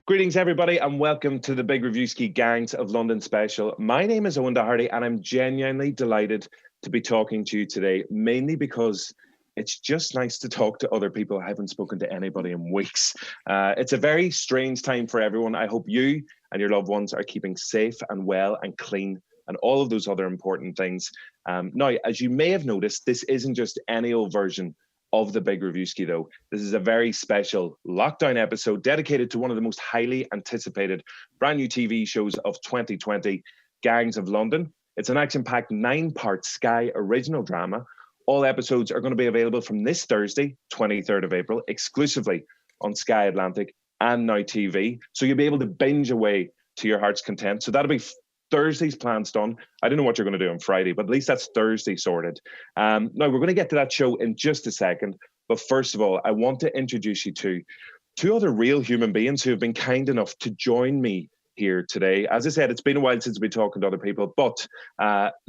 Greetings, everybody, and welcome to the Big Reviewski Gangs of London special. My name is Eoghan Doherty, and I'm genuinely delighted to be talking to you today, mainly because it's just nice to talk to other people. I haven't spoken to anybody in weeks. It's a very strange time for everyone. I hope you and your loved ones are keeping safe and well and clean and all of those other important things. Now, as you may have noticed, this isn't just any old version of the Big Reviewski, though. This is a very special lockdown episode dedicated to one of the most highly anticipated brand new TV shows of 2020, Gangs of London. It's an action-packed 9-part Sky original drama. All episodes are going to be available from this Thursday, 23rd of April, exclusively on Sky Atlantic and Now TV. So you'll be able to binge away to your heart's content. So that'll be Thursday's plans done. I don't know what you're going to do on Friday, but at least that's Thursday sorted. Now, we're going to get to that show in just a second. But first of all, I want to introduce you to two other real human beings who have been kind enough to join me here today. As I said, it's been a while since we've been talking to other people, but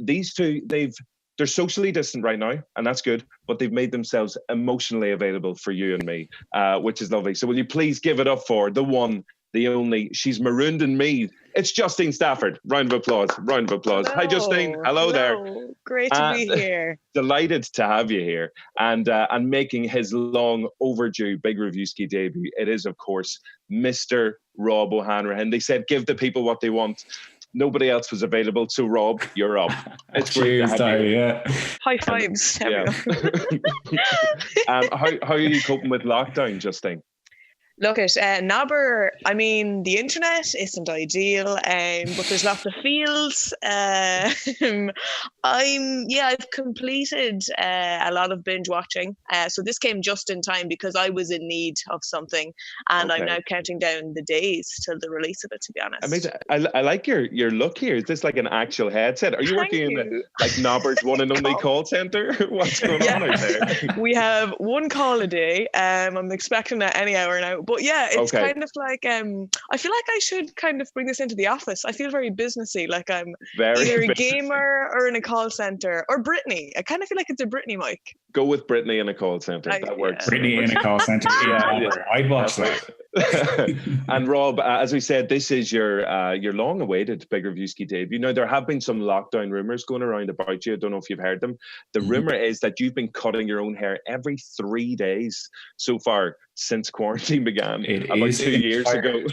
these two, they're socially distant right now, and that's good, but they've made themselves emotionally available for you and me, which is lovely. So will you please give it up for the one, the only, she's marooned in me. It's Justine Stafford. Round of applause. Round of applause. Hello. Hi, Justine. Hello there. Great to be here. Delighted to have you here and making his long overdue Big Reviewski debut. It is, of course, Mr. Rob O'Hanrahan. They said, give the people what they want. Nobody else was available, so Rob, you're up. It's Cheers, great to have you. Yeah. High fives. Yeah. How are you coping with lockdown, Justine? Look at Nobber. I mean, the internet isn't ideal, but there's lots of fields. I've completed a lot of binge watching. So this came just in time because I was in need of something, and I'm now counting down the days till the release of it. To be honest, amazing. I like your look here. Is this like an actual headset? Are you working in the Nobber's one and only call center? What's going on out there? We have one call a day. I'm expecting that any hour now. But yeah, it's kind of like I feel like I should kind of bring this into the office. I feel very businessy, like I'm either a gamer or in a call center, or Brittany. I kind of feel like it's a Brittany mic. Go with Brittany in a call center. That works. Brittany in a call center. I'd watch that. And Rob, as we said, this is your long-awaited Big Reviewski debut. Now, there have been some lockdown rumours going around about you. I don't know if you've heard them. The rumour is that you've been cutting your own hair every 3 days so far since quarantine began about 2 years ago.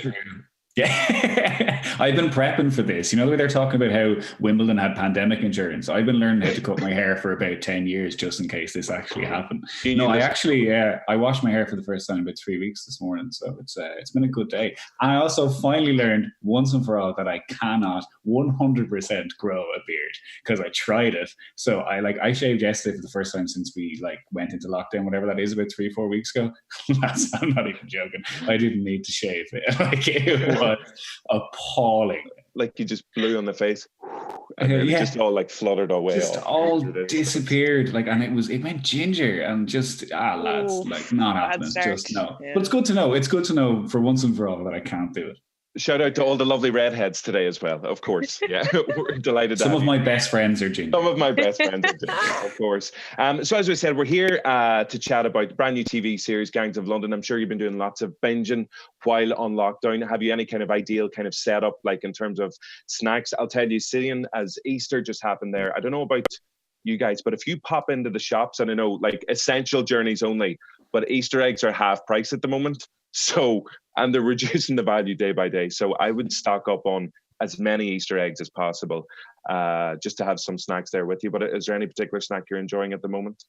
Yeah, I've been prepping for this. You know, the way they're talking about how Wimbledon had pandemic insurance. I've been learning how to cut my hair for about 10 years just in case this actually happened. No, I washed my hair for the first time about 3 weeks this morning, so it's been a good day. And I also finally learned once and for all that I cannot 100% grow a beard because I tried it. So I shaved yesterday for the first time since we went into lockdown, whatever that is, about 3-4 weeks ago. I'm not even joking. I didn't need to shave it. It was appalling. Like you just blew on the face and then it just all fluttered away. Just all disappeared. And it went ginger and just lads, not happening. Just no. Yeah. But it's good to know. It's good to know for once and for all that I can't do it. Shout out to all the lovely redheads today as well, of course. Yeah, we're delighted. Some of my best friends are ginger. Some of my best friends are ginger, of course. So as we said, we're here to chat about the brand new TV series, Gangs of London. I'm sure you've been doing lots of binging while on lockdown. Have you any kind of ideal kind of setup, in terms of snacks? I'll tell you, seeing as Easter just happened there, I don't know about you guys, but if you pop into the shops, and I know essential journeys only, but Easter eggs are half price at the moment. So, and they're reducing the value day by day. So I would stock up on as many Easter eggs as possible, just to have some snacks there with you. But is there any particular snack you're enjoying at the moment?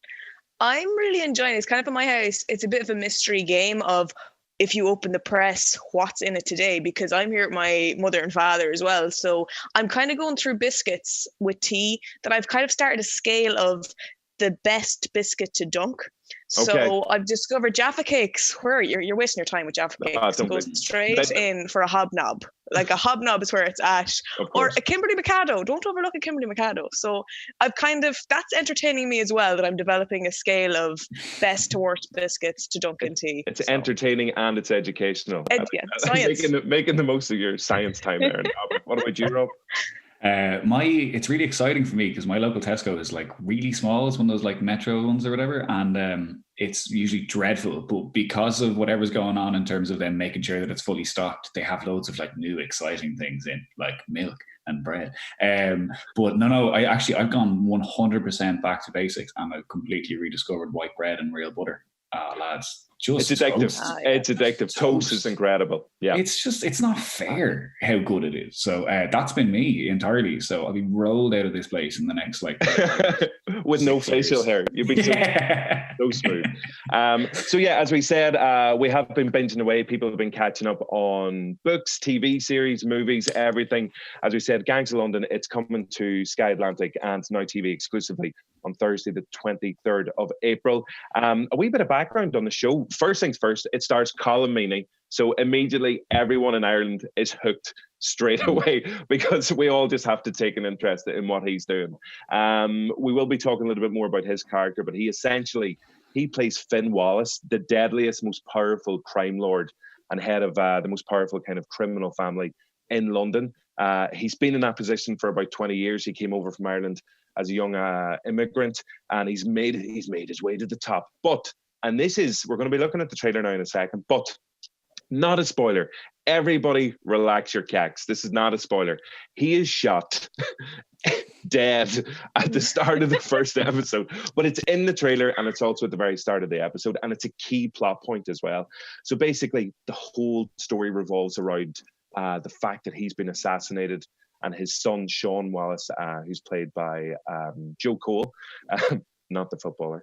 I'm really enjoying it. It's kind of in my house. It's a bit of a mystery game of, if you open the press, what's in it today? Because I'm here with my mother and father as well. So I'm kind of going through biscuits with tea that I've kind of started a scale of the best biscuit to dunk. So I've discovered Jaffa cakes. Where you're wasting your time with Jaffa cakes. It goes straight in for a hobnob. A hobnob is where it's at. Or a Kimberly Mikado. Don't overlook a Kimberly Mikado. So that's entertaining me as well, that I'm developing a scale of best to worst biscuits to dunk in tea. It's entertaining and it's educational. Science. Making the most of your science time there. What about you, Rob? It's really exciting for me because my local Tesco is like really small. It's one of those like metro ones or whatever, and it's usually dreadful. But because of whatever's going on in terms of them making sure that it's fully stocked, they have loads of like new exciting things in, like milk and bread. But no, I've gone 100% back to basics, and I've completely rediscovered white bread and real butter. Lads. It's addictive. It's addictive. Toast is incredible. Yeah. It's not fair how good it is. So that's been me entirely. So I'll be rolled out of this place in the next with no facial hair. You'll be so smooth. So yeah, as we said, we have been binging away. People have been catching up on books, TV series, movies, everything. As we said, Gangs of London, it's coming to Sky Atlantic and Now TV exclusively on Thursday, the 23rd of April. A wee bit of background on the show. First things first, it stars Colm Meaney. So immediately everyone in Ireland is hooked straight away because we all just have to take an interest in what he's doing. We will be talking a little bit more about his character, but he plays Finn Wallace, the deadliest, most powerful crime lord and head of the most powerful kind of criminal family in London. He's been in that position for about 20 years. He came over from Ireland as a young immigrant, and he's made his way to the top. And we're going to be looking at the trailer now in a second, but not a spoiler. Everybody relax your cacks. This is not a spoiler. He is shot dead at the start of the first episode, but it's in the trailer and it's also at the very start of the episode, and it's a key plot point as well. So basically, the whole story revolves around the fact that he's been assassinated, and his son, Sean Wallace, who's played by Joe Cole, not the footballer,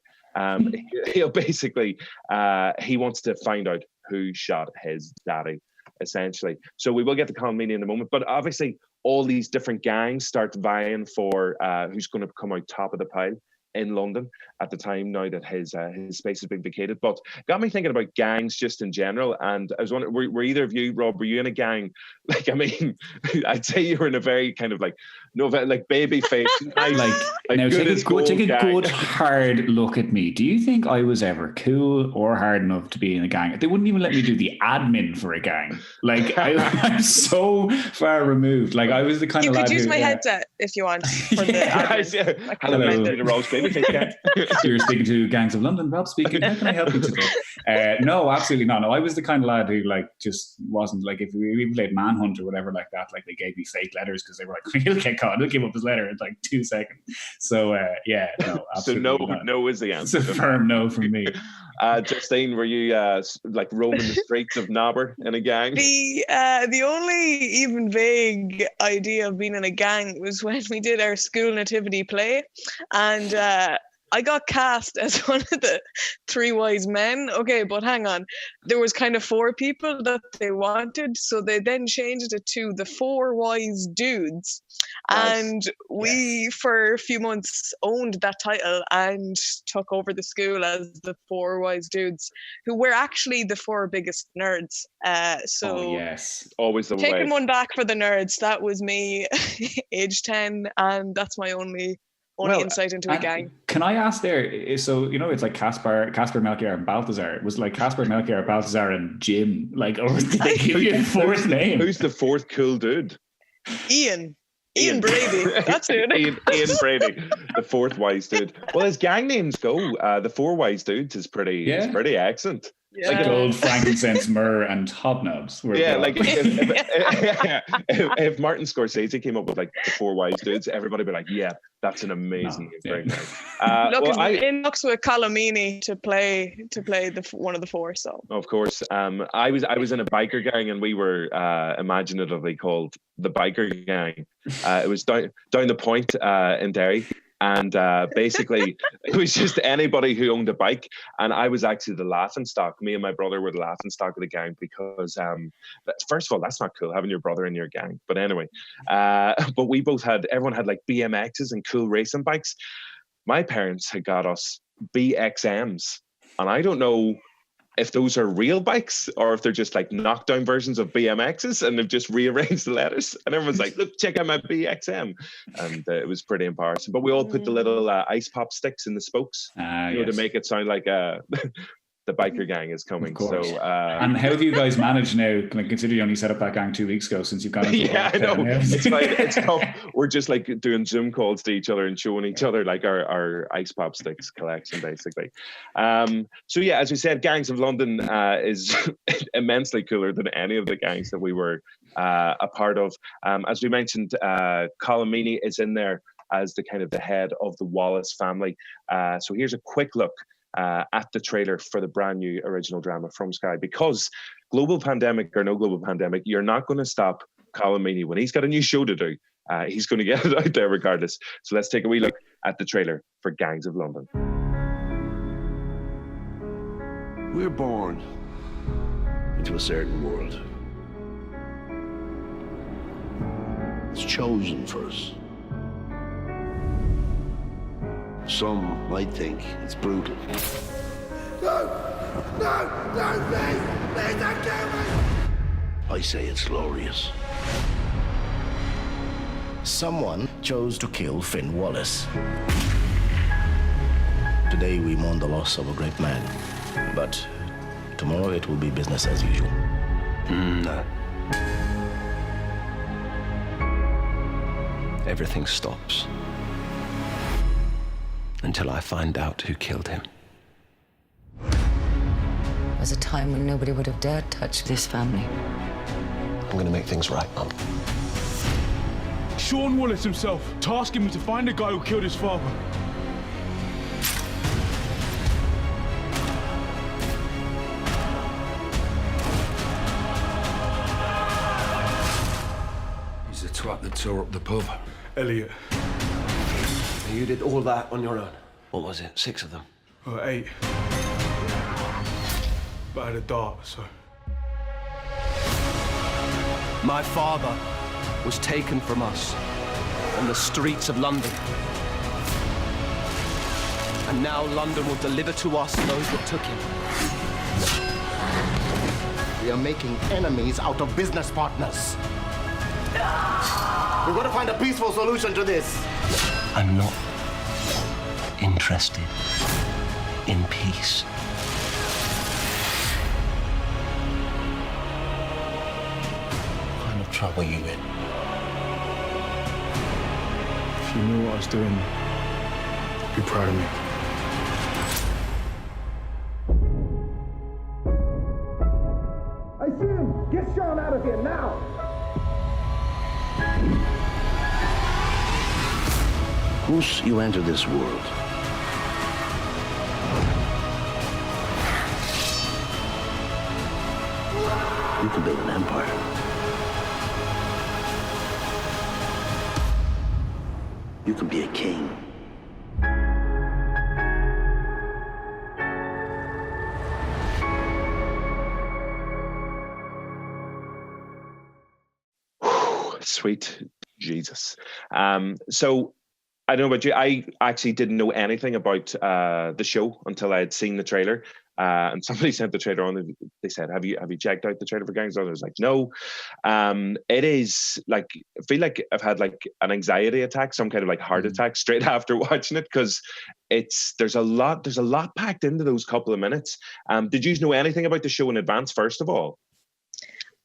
he wants to find out who shot his daddy, essentially. So we will get to Colm Meaney in a moment, but obviously all these different gangs start vying for who's going to come out top of the pile in London at the time, now that his space has been vacated. But got me thinking about gangs just in general. And I was wondering, were either of you, Rob, were you in a gang? Like, I mean, I'd say you were in a very kind of like baby face. Now take a good hard look at me. Do you think I was ever cool or hard enough to be in a gang? They wouldn't even let me do the admin for a gang. Like, I'm so far removed. Like, I was the kind of lad you could use my headset if you want. For the Hello. You're speaking to Gangs of London. Rob speaking. How can I help you today? No, absolutely not. No, I was the kind of lad who just wasn't if we played Manhunt or whatever like that. Like, they gave me fake letters because they were like, "He'll get caught. He'll give up his letter in 2 seconds." So no, absolutely. So not. No is the answer. It's a firm no from me. Justine, were you roaming the streets of Nobber in a gang? The only even vague idea of being in a gang was when we did our school nativity play, and I got cast as one of the three wise men. Okay, but hang on. There was kind of four people that they wanted, so they then changed it to the four wise dudes. Nice. And we, for a few months, owned that title and took over the school as the four wise dudes, who were actually the four biggest nerds. Always the taking one back for the nerds. That was me, age 10, and that's my only insight into a gang. Can I ask there? So it's like Casper, Melchior, and Balthazar. It was like Casper, Melchior, Balthazar, and Jim. Or did they give you a fourth name? Who's the fourth cool dude? Ian Brady. That's it. Ian Brady, the fourth wise dude. Well, as gang names go, the four wise dudes is pretty excellent. Yeah. Like gold, frankincense, myrrh, and hobnobs. If Martin Scorsese came up with the four wise dudes, everybody would be like, "Yeah, that's an amazing name." Very nice. In looks with Colm Meaney to play one of the four. So of course, I was in a biker gang, and we were imaginatively called the Biker Gang. It was down the point in Derry. And basically, it was just anybody who owned a bike. And I was actually the laughing stock. Me and my brother were the laughing stock of the gang because, first of all, that's not cool, having your brother in your gang. But anyway, but everyone had BMXs and cool racing bikes. My parents had got us BXMs. And I don't know if those are real bikes or if they're just knockdown versions of BMXs and they've just rearranged the letters, and everyone's like, "Look, check out my BXM," and it was pretty embarrassing. But we all put the little ice pop sticks in the spokes, to make it sound like the the biker gang is coming. So, and how have you guys managed now? Like, considering you only set up that gang 2 weeks ago, since you've gone into yeah, I know. Yeah. It's fine. It's tough. We're just like doing Zoom calls to each other and showing each other like our ice pop sticks collection, basically. So yeah, as we said, Gangs of London is immensely cooler than any of the gangs that we were a part of. As we mentioned, Colm Meaney is in there as the kind of the head of the Wallace family. So here's a quick look at the trailer for the brand new original drama from Sky, because global pandemic or no global pandemic, you're not going to stop Colm Meaney. When he's got a new show to do, he's going to get it out there regardless. So let's take a wee look at the trailer for Gangs of London. We're born into a certain world. It's chosen for us. Some might think it's brutal. No, please don't kill me! I say it's glorious. Someone chose to kill Finn Wallace. Today we mourn the loss of a great man, but tomorrow it will be business as usual. No. Everything stops until I find out who killed him. There was a time when nobody would have dared touch this family. I'm gonna make things right, Mum. Sean Wallace himself tasking me to find the guy who killed his father. He's the twat that tore up the pub. Elliot. You did all that on your own? What was it, 6 of them? 8. But I had a dart, so... My father was taken from us on the streets of London. And now London will deliver to us those that took him. We are making enemies out of business partners. We've got to find a peaceful solution to this. I'm not interested in peace. What kind of trouble are you in? If you knew what I was doing, you'd be proud of me. I see him! Get Sean out of here now! Once you enter this world, you can build an empire. You can be a king. Sweet Jesus. So I don't know about you. I actually didn't know anything about the show until I had seen the trailer. And somebody sent the trailer on. And they said, "Have you checked out the trailer for Gangs?" I was like, "No." It is like, I feel like I've had like an anxiety attack, some kind of like heart attack straight after watching it, because there's a lot packed into those couple of minutes. Did you know anything about the show in advance? First of all,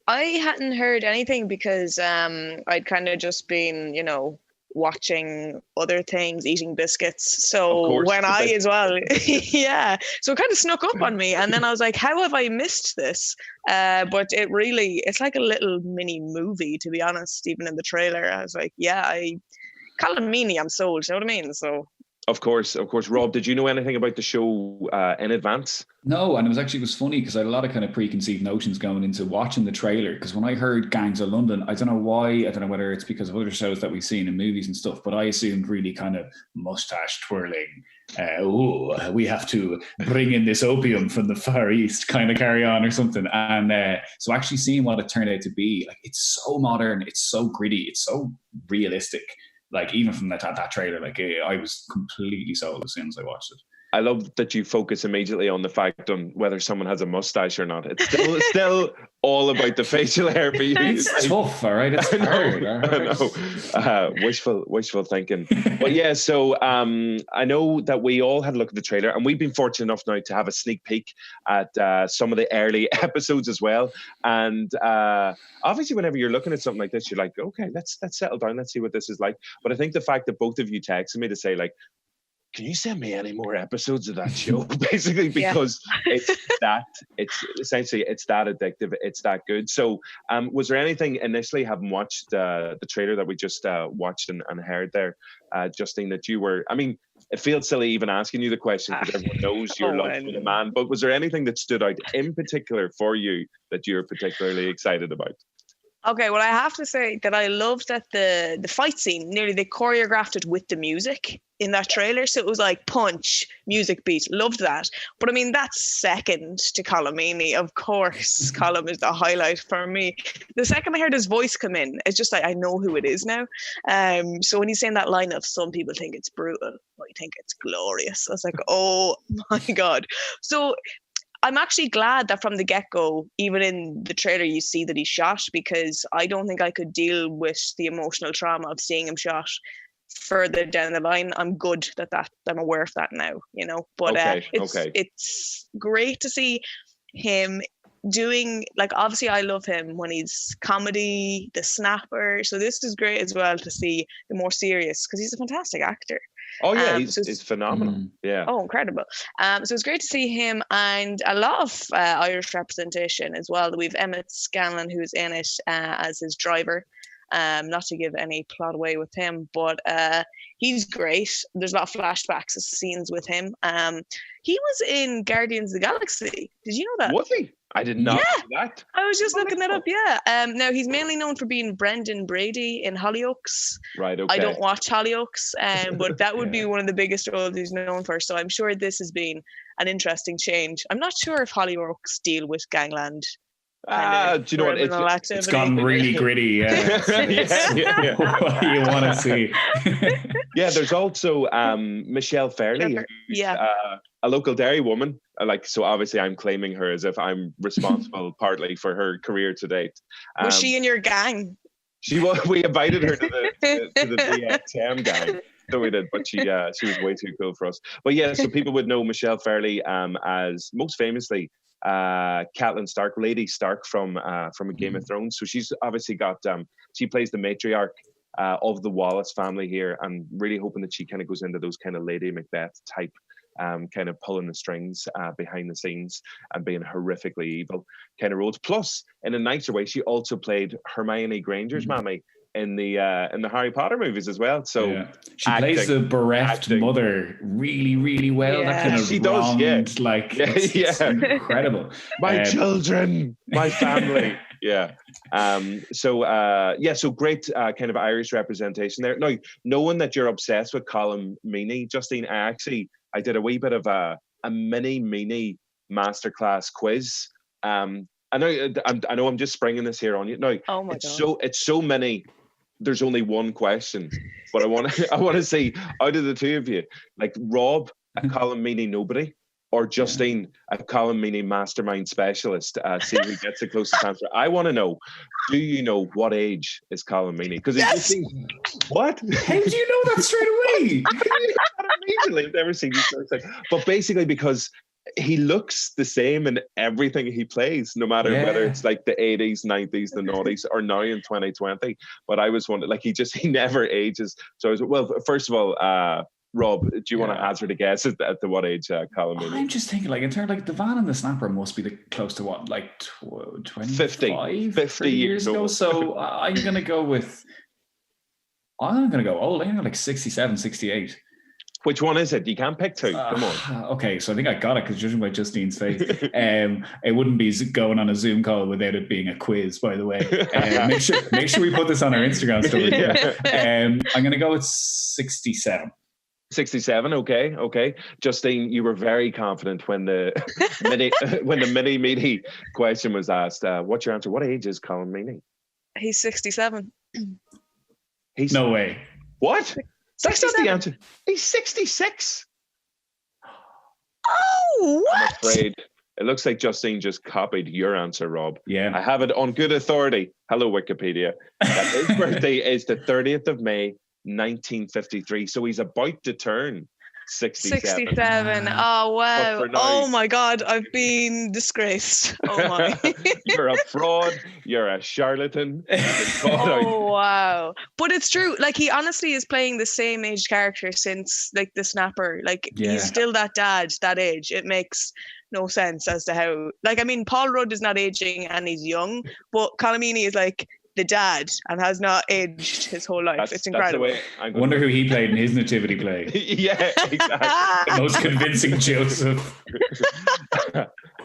I hadn't heard anything because I'd kind of just been, watching other things, eating biscuits. So course, when I as well, yeah. So it kind of snuck up on me. And then I was like, how have I missed this? But it's like a little mini movie, to be honest, even in the trailer. I was like, Colm Meaney, I'm sold. You know what I mean? So. Of course. Rob, did you know anything about the show in advance? No, and it was funny because I had a lot of kind of preconceived notions going into watching the trailer, because when I heard Gangs of London, I don't know why, I don't know whether it's because of other shows that we've seen in movies and stuff, but I assumed really kind of mustache twirling, we have to bring in this opium from the Far East kind of carry on or something. And so actually seeing what it turned out to be, like, it's so modern, it's so gritty, it's so realistic. Like, even from that trailer, like, I was completely sold as soon as I watched it. I love that you focus immediately on the fact on whether someone has a mustache or not. It's still all about the facial hair for you. It's tough, all right? It's hard. I know. Wishful thinking. But yeah, so I know that we all had a look at the trailer, and we've been fortunate enough now to have a sneak peek at some of the early episodes as well. And obviously, whenever you're looking at something like this, you're like, okay, let's settle down, let's see what this is like. But I think the fact that both of you texted me to say, like, can you send me any more episodes of that show? Basically, because it's that addictive, it's that good. So was there anything initially, having watched the trailer that we just watched and heard there, Justine, that you were, I mean, it feels silly even asking you the question because everyone knows your love for the man, but was there anything that stood out in particular for you that you're particularly excited about? Okay, well, I have to say that I loved that the fight scene, nearly they choreographed it with the music in that trailer. So it was like punch, music beat. Loved that. But I mean, that's second to Colm Meaney. Of course, Colm is the highlight for me. The second I heard his voice come in, it's just like, I know who it is now. So when he's saying that line of, some people think it's brutal, I think it's glorious. I was like, oh my God. So I'm actually glad that from the get-go, even in the trailer, you see that he's shot, because I don't think I could deal with the emotional trauma of seeing him shot further down the line. I'm good that I'm aware of that now, you know. But it's great to see him doing, like, obviously I love him when he's comedy, the snapper. So this is great as well to see the more serious, because he's a fantastic actor. Oh yeah, he's phenomenal. Yeah. Oh, incredible. So it's great to see him, and a lot of Irish representation as well. We've Emmett Scanlon, who's in it as his driver. Not to give any plot away with him, but he's great. There's a lot of flashbacks, scenes with him. He was in Guardians of the Galaxy. Did you know that? Was he? I did not know that. I was just looking that up. Yeah. Now he's mainly known for being Brendan Brady in Hollyoaks. Right. Okay. I don't watch Hollyoaks, but that would be one of the biggest roles he's known for. So I'm sure this has been an interesting change. I'm not sure if Hollyoaks deal with gangland. Do you know what? It's gone really gritty. Yeah. What do you want to see? Yeah, there's also Michelle Fairley, who's a local Derry woman. So obviously I'm claiming her as if I'm responsible partly for her career to date. Was she in your gang? She was. We invited her to the BXM gang. So we did, but she was way too cool for us. But yeah, so people would know Michelle Fairley as most famously Catelyn Stark, Lady Stark from a Game of Thrones. So she's obviously got she plays the matriarch of the Wallace family here, and really hoping that she kind of goes into those kind of Lady Macbeth type kind of pulling the strings behind the scenes and being horrifically evil kind of roles. Plus, in a nicer way, she also played Hermione Granger's mammy in the Harry Potter movies as well. So she plays the bereft mother really, really well. That kind of she does, it's incredible. My children, my family. So great kind of Irish representation there. Now, knowing that you're obsessed with Colm Meaney, Justine, I did a wee bit of a mini Meaney masterclass quiz. I know I'm just springing this here on you. No, it's so many. There's only one question, but I want to see, out of the two of you, like Rob, a Colm Meaney nobody, or Justine, a Colm Meaney mastermind specialist. See who gets the closest answer. I want to know, do you know what age is Colm Meaney? Because what? How do you know that straight away? Immediately, I've never seen you so excited. But basically, because he looks the same in everything he plays, no matter whether it's like the 80s, 90s, the noughties, or now in 2020. But I was wondering, like, he never ages. So I was, well, first of all, Rob, do you want to hazard a guess at what age Colm Meaney? I'm just thinking, like, in terms, like, the van and the snapper must be close to what, like 25, 50 years ago. So I'm going to go old. I'm like 67, 68. Which one is it? You can't pick two. Come on. Okay, so I think I got it, because judging by Justine's face, it wouldn't be going on a Zoom call without it being a quiz, by the way. Make sure we put this on our Instagram story. I'm going to go with 67. 67, okay. Justine, you were very confident when the mini Meaney question was asked. What's your answer? What age is Colm Meaney? He's 67. No way. What? That's not the answer. He's 66. Oh, what? I'm afraid It looks like Justine just copied your answer, Rob. Yeah. I have it on good authority. Hello, Wikipedia. That his birthday is the 30th of May, 1953. So he's about to turn 67. 67. Oh, wow. Oh, my God. I've been disgraced. Oh, my. You're a fraud. You're a charlatan. Oh, wow. But it's true. Like, he honestly is playing the same age character since, like, The Snapper. Like, he's still that dad, that age. It makes no sense as to how... Like, I mean, Paul Rudd is not aging and he's young, but Colm Meaney is, like, the dad and has not aged his whole life. It's incredible. I wonder who he played in his nativity play. Yeah, exactly. The most convincing Joseph.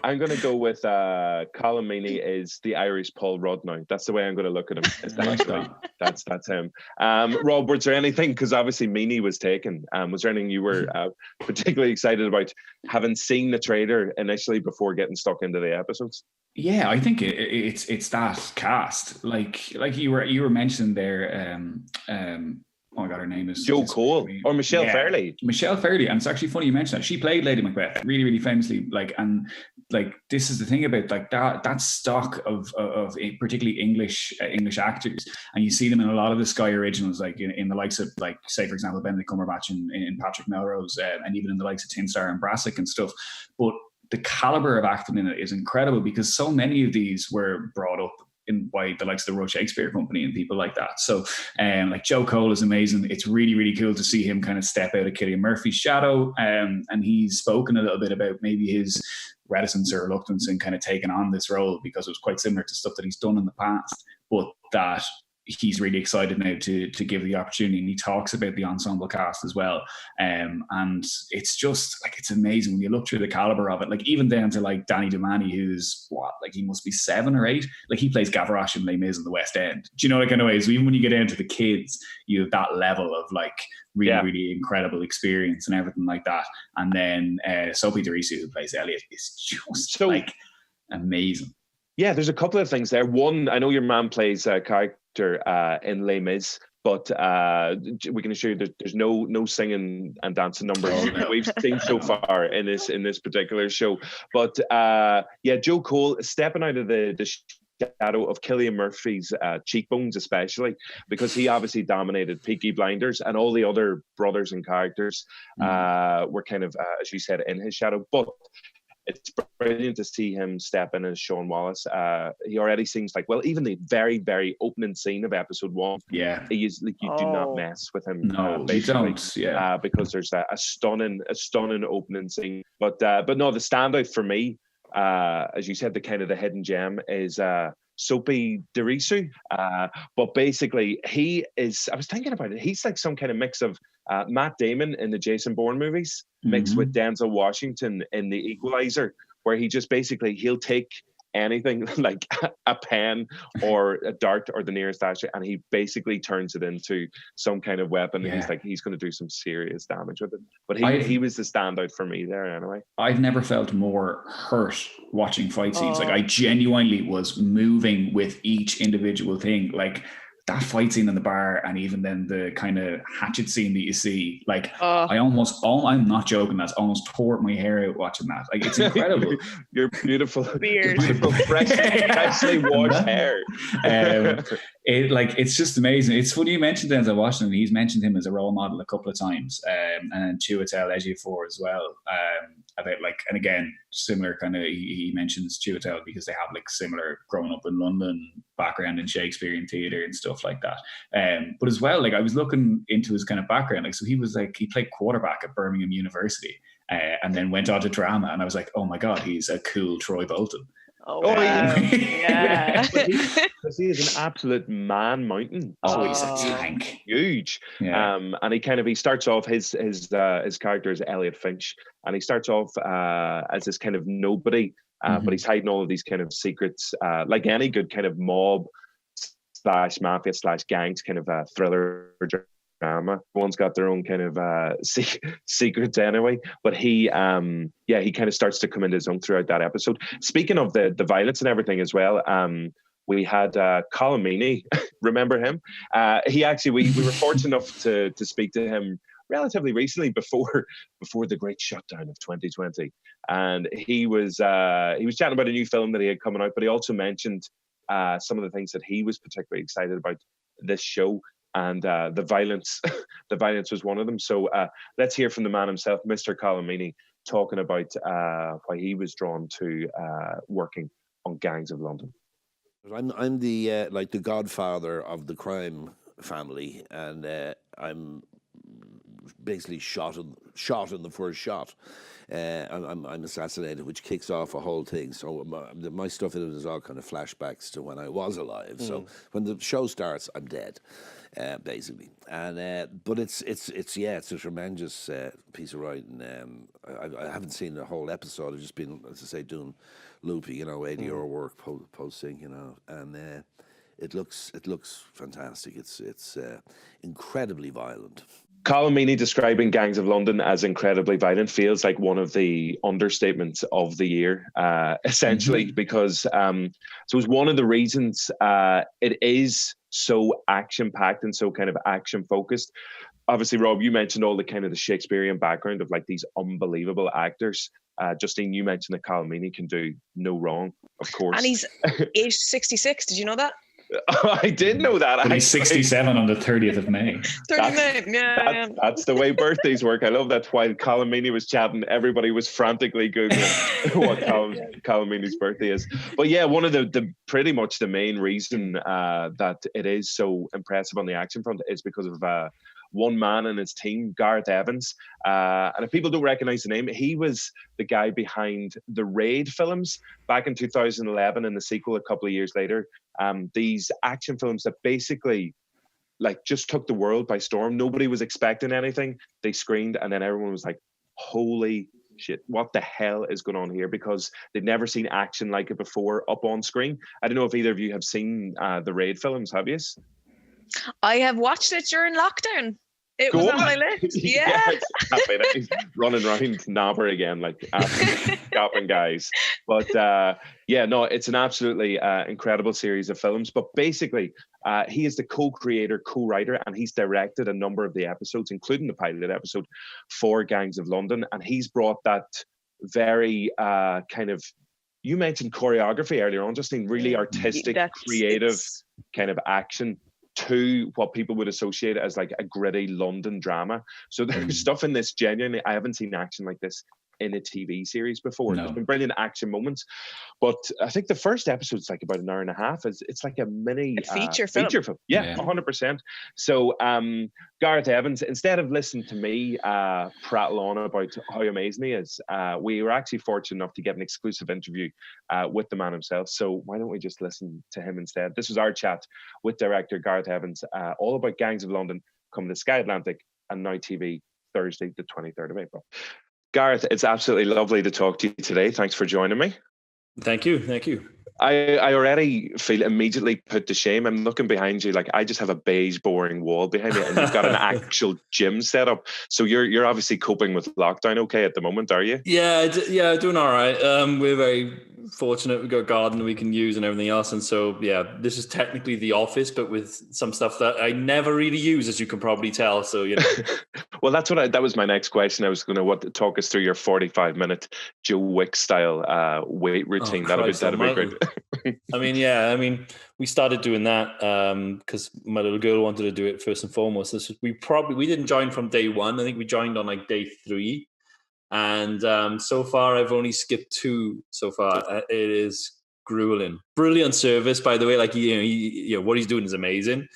I'm going to go with Colm Meaney is the Irish Paul Rudd now. That's the way I'm going to look at him. That's him. Rob, was there anything, because obviously Meaney was taken, was there anything you were particularly excited about, having seen the trailer initially before getting stuck into the episodes? Yeah, I think it's that cast. Like you were mentioning there. Oh my God, her name is Joe Cole or Michelle Fairley. Michelle Fairley, and it's actually funny you mentioned that. She played Lady Macbeth really, really famously. This is the thing about that stock of particularly English actors, and you see them in a lot of the Sky originals, like in the likes of, like, say for example, Benedict Cumberbatch in Patrick Melrose, and even in the likes of Tin Star and Brassic and stuff. But the caliber of acting in it is incredible, because so many of these were brought up by the likes of the Royal Shakespeare Company and people like that. So like Joe Cole is amazing. It's really, really cool to see him kind of step out of Cillian Murphy's shadow. And he's spoken a little bit about maybe his reticence or reluctance in kind of taking on this role, because it was quite similar to stuff that he's done in the past, but that he's really excited now to give the opportunity. And he talks about the ensemble cast as well. And it's just like, it's amazing when you look through the caliber of it, like even down to like Danny Dumani, who's he must be 7 or 8. Like he plays Gavroche in Les Mis in the West End. Do you know, like, in a way, so even when you get down to the kids, you have that level of like really, really incredible experience and everything like that. And then Sophie D'Aricio, who plays Elliot, is just like amazing. Yeah, there's a couple of things there. One, I know your man plays a character in Les Mis, but we can assure you there's no singing and dancing numbers we've seen so far in this particular show. But Joe Cole stepping out of the shadow of Cillian Murphy's cheekbones, especially because he obviously dominated Peaky Blinders, and all the other brothers and characters were kind of, as you said, in his shadow. But it's brilliant to see him step in as Sean Wallace. He already seems like, well, even the very, very opening scene of episode 1, he is like, you do not mess with him. No, they don't. Because there's a stunning opening scene. But no, the standout for me, as you said, the kind of the hidden gem is Sophie D'Aricio. But basically, he is, I was thinking about it, he's like some kind of mix of Matt Damon in the Jason Bourne movies mixed with Denzel Washington in The Equalizer, where he just basically, he'll take anything like a pen or a dart or the nearest ashtray, and he basically turns it into some kind of weapon. And he's going to do some serious damage with it. But he was the standout for me there anyway. I've never felt more hurt watching fight scenes. Like I genuinely was moving with each individual thing. Like that fight scene in the bar, and even then the kind of hatchet scene that you see, like I'm not joking, that's almost tore my hair out watching that. Like it's incredible. Your beautiful freshly washed hair. It's just amazing. It's funny you mentioned Denzel Washington. He's mentioned him as a role model a couple of times, and then Chiwetel Ejiofor as well. About like, and again, similar kind of, he mentions Chiwetel because they have like similar growing up in London background in Shakespearean theatre and stuff like that. But as well, like I was looking into his kind of background, like so he was like, he played quarterback at Birmingham University, and then went on to drama, and I was like, oh my God, he's a cool Troy Bolton. Oh, wow. Yeah. Because he is an absolute man mountain. Oh, he's a tank. Huge. Yeah. And he starts off, his character is Elliot Finch, and he starts off as this kind of nobody, but he's hiding all of these kind of secrets, like any good kind of mob / mafia / gangs kind of thriller drama. Everyone's got their own kind of secrets anyway, but he kind of starts to come into his own throughout that episode. Speaking of the violence and everything as well, we had Colm Meaney. Remember him? We were fortunate enough to speak to him relatively recently before the great shutdown of 2020, and he was chatting about a new film that he had coming out, but he also mentioned some of the things that he was particularly excited about this show, and the violence was one of them. So let's hear from the man himself, Mr. Colm Meaney, talking about why he was drawn to working on Gangs of London. I'm the like the godfather of the crime family, and I'm basically shot in the first shot. I'm assassinated, which kicks off a whole thing. So my stuff in it is all kind of flashbacks to when I was alive. So when the show starts, I'm dead, basically. And but it's a tremendous piece of writing. I haven't seen the whole episode. I've just been, as I say, doing loopy, 80-hour work posting, and it looks fantastic. It's incredibly violent. Colm Meaney describing Gangs of London as incredibly violent feels like one of the understatements of the year, essentially, because so it's one of the reasons it is so action-packed and so kind of action-focused. Obviously, Rob, you mentioned all the kind of the Shakespearean background of like these unbelievable actors. Justine, you mentioned that Colm Meaney can do no wrong, of course. And he's aged 66. Did you know that? I did know that. But he's 67 on the 30th of May. 30th May, yeah. That's the way birthdays work. I love that. While Colm Meaney was chatting, everybody was frantically Googling what Colm Meaney's birthday is. But yeah, one of the pretty much the main reason that it is so impressive on the action front is because of one man and his team, Gareth Evans. And if people don't recognize the name, he was the guy behind the Raid films back in 2011 and the sequel a couple of years later. These action films that basically like just took the world by storm. Nobody was expecting anything. They screened and then everyone was like, holy shit, what the hell is going on here? Because they'd never seen action like it before up on screen. I don't know if either of you have seen the Raid films, have you? I have watched it during lockdown. It was on my list. Yeah. Happy days. Running around Nobber again, like stopping guys. But it's an absolutely incredible series of films. But basically, he is the co-creator, co-writer, and he's directed a number of the episodes, including the pilot episode for Gangs of London. And he's brought that very kind of, you mentioned choreography earlier on, Justine, really artistic, creative kind of action to what people would associate as like a gritty London drama. So there's stuff in this genuinely, I haven't seen action like this in a TV series before. No. There's been brilliant action moments, but I think the first episode's like about an hour and a half. It's like a mini feature film. Yeah, 100%. So Gareth Evans, instead of listening to me prattle on about how amazing he is, we were actually fortunate enough to get an exclusive interview with the man himself. So why don't we just listen to him instead? This was our chat with director Gareth Evans, all about Gangs of London, coming to Sky Atlantic and Now TV Thursday, the 23rd of April. Gareth, it's absolutely lovely to talk to you today. Thanks for joining me. Thank you. I already feel immediately put to shame. I'm looking behind you, like I just have a beige, boring wall behind me, and you've got an actual gym set up. So you're obviously coping with lockdown okay at the moment, are you? Yeah, doing all right. We're very fortunate. We've got a garden we can use and everything else. And so, yeah, this is technically the office, but with some stuff that I never really use, as you can probably tell. So, Well, that was my next question. I was going to talk us through your 45-minute Joe Wick style weight routine. That'd be great. We started doing that because my little girl wanted to do it first and foremost. We didn't join from day one. I think we joined on like day 3. And so far, I've only skipped 2 so far. It is grueling. Brilliant service, by the way. Like, what he's doing is amazing.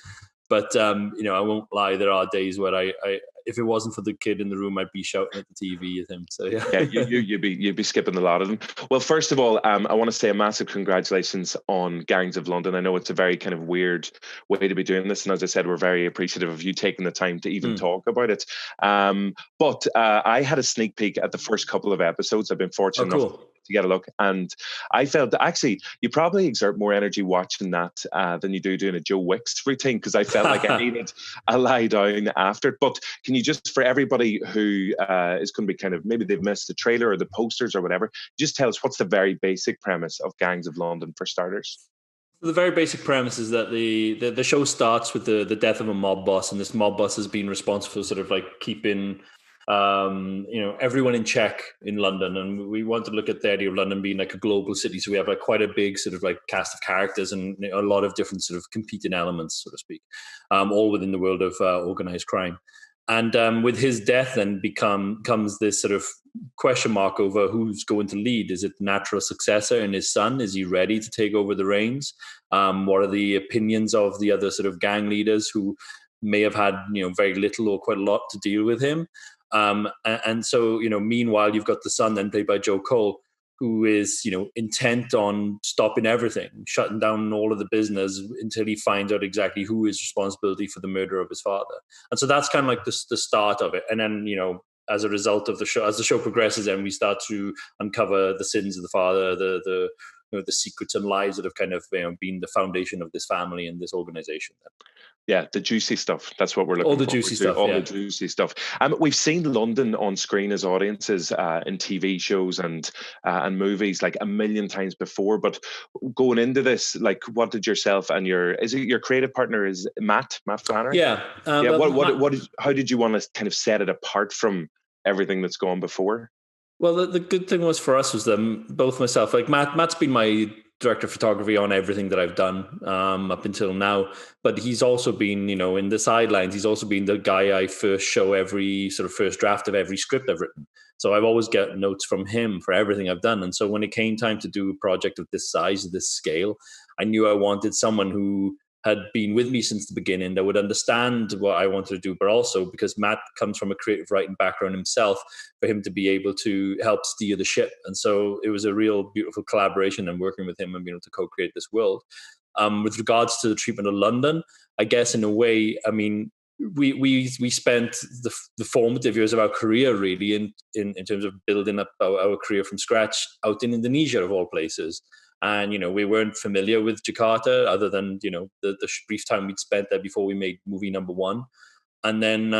But, I won't lie. There are days where I if it wasn't for the kid in the room, I'd be shouting at the TV at him. So, yeah. You'd be skipping a lot of them. Well, first of all, I want to say a massive congratulations on Gangs of London. I know it's a very kind of weird way to be doing this. And as I said, we're very appreciative of you taking the time to even talk about it. But I had a sneak peek at the first couple of episodes. I've been fortunate enough to get a look. And I felt that actually you probably exert more energy watching that than you do doing a Joe Wicks routine, because I felt like I needed a lie down after it. But can you just, for everybody who is going to be kind of, maybe they've missed the trailer or the posters or whatever, just tell us what's the very basic premise of Gangs of London for starters? The very basic premise is that the show starts with the death of a mob boss, and this mob boss has been responsible for sort of like keeping everyone in check in London. And we want to look at the idea of London being like a global city. So we have like quite a big sort of like cast of characters and a lot of different sort of competing elements, so to speak, all within the world of organized crime. And with his death then comes this sort of question mark over who's going to lead. Is it the natural successor in his son? Is he ready to take over the reins? What are the opinions of the other sort of gang leaders who may have had, very little or quite a lot to deal with him? And so, meanwhile, you've got the son then played by Joe Cole, who is, intent on stopping everything, shutting down all of the business until he finds out exactly who is responsibility for the murder of his father. And so that's kind of like the start of it. And then, as a result of the show, as the show progresses, then we start to uncover the sins of the father, the secrets and lies that have kind of been the foundation of this family and this organization. Yeah, the juicy stuff. That's what we're looking for. All the juicy stuff. All the juicy stuff. We've seen London on screen as audiences in TV shows and movies like a million times before. But going into this, like, what did yourself and your creative partner is Matt Flannery? Yeah. How did you want to kind of set it apart from everything that's gone before? Well, the good thing was for us was that both myself, like Matt's been my director of photography on everything that I've done up until now, but he's also been, in the sidelines, he's also been the guy I first show every sort of first draft of every script I've written. So I've always get notes from him for everything I've done. And so when it came time to do a project of this size, of this scale, I knew I wanted someone who had been with me since the beginning that would understand what I wanted to do, but also because Matt comes from a creative writing background himself, for him to be able to help steer the ship. And so it was a real beautiful collaboration and working with him and being able to co-create this world. With regards to the treatment of London, I guess in a way, I mean, we spent the formative years of our career really in terms of building up our career from scratch out in Indonesia of all places. And, we weren't familiar with Jakarta other than, the brief time we'd spent there before we made movie number one. And then,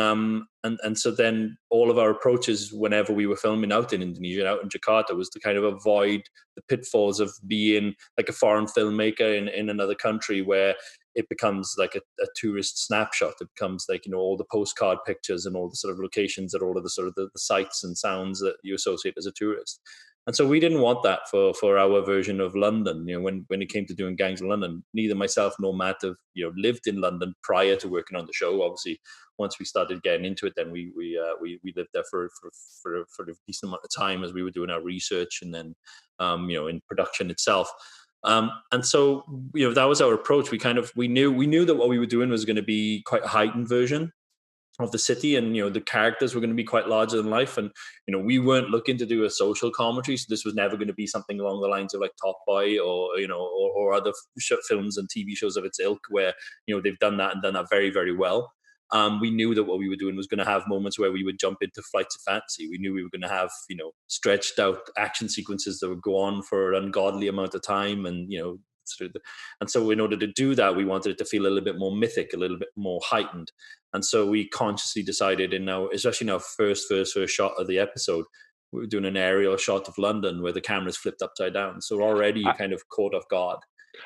and so then all of our approaches whenever we were filming out in Indonesia, out in Jakarta, was to kind of avoid the pitfalls of being like a foreign filmmaker in another country where it becomes like a tourist snapshot. It becomes like, all the postcard pictures and all the sort of locations that all of the sort of the sights and sounds that you associate as a tourist. And so we didn't want that for our version of London. When it came to doing Gangs of London, neither myself nor Matt have lived in London prior to working on the show. Obviously, once we started getting into it, then we lived there for a decent amount of time as we were doing our research and then in production itself. And so that was our approach. We knew that what we were doing was going to be quite a heightened version of the city, and the characters were going to be quite larger than life, and we weren't looking to do a social commentary, so this was never going to be something along the lines of like Top Boy or other films and TV shows of its ilk where they've done that and done that very, very well. We knew that what we were doing was going to have moments where we would jump into flights of fantasy. We knew we were going to have stretched out action sequences that would go on for an ungodly amount of time, and and so in order to do that, we wanted it to feel a little bit more mythic, a little bit more heightened. And so we consciously decided especially in our first shot of the episode, we were doing an aerial shot of London where the camera's flipped upside down. So already you're kind of caught off guard.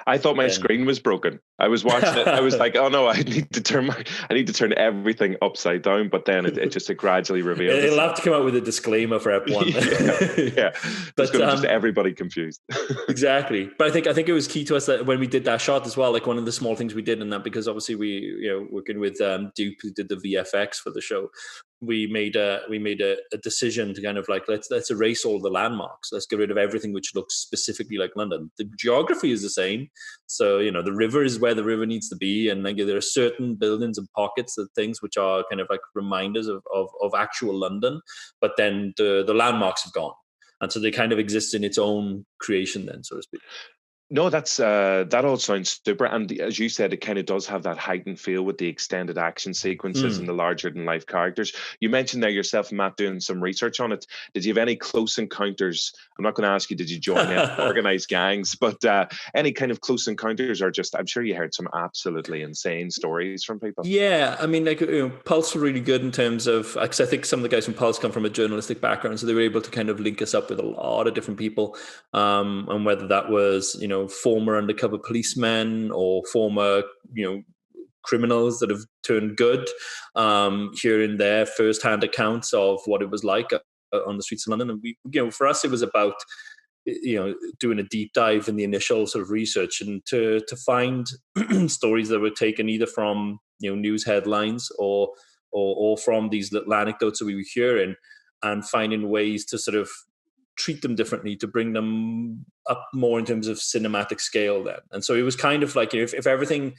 I thought my screen was broken. I was watching it. I was like, "Oh no, I need to turn everything upside down." But then it gradually revealed. It'll have to come out with a disclaimer for ep one. Yeah, but just everybody confused. Exactly. But I think it was key to us that when we did that shot as well, like one of the small things we did in that, because obviously we working with Dupe, who did the VFX for the show. We made a decision to kind of like let's erase all the landmarks. Let's get rid of everything which looks specifically like London. The geography is the same, so the river is where the river needs to be, and like there are certain buildings and pockets of things which are kind of like reminders of actual London. But then the landmarks have gone, and so they kind of exist in its own creation, then, so to speak. No, that all sounds super. And as you said, it kind of does have that heightened feel with the extended action sequences and the larger than life characters. You mentioned there yourself, Matt, doing some research on it. Did you have any close encounters? I'm not going to ask you, did you join organized gangs, but any kind of close encounters, or just, I'm sure you heard some absolutely insane stories from people. Yeah, I mean, like Pulse were really good in terms of, because I think some of the guys from Pulse come from a journalistic background, so they were able to kind of link us up with a lot of different people, and whether that was, former undercover policemen or former, criminals that have turned good, here and there, first-hand accounts of what it was like on the streets of London. And we, for us, it was about, doing a deep dive in the initial sort of research and to find stories that were taken either from, news headlines or from these little anecdotes that we were hearing, and finding ways to sort of treat them differently, to bring them up more in terms of cinematic scale then. And so it was kind of like, if everything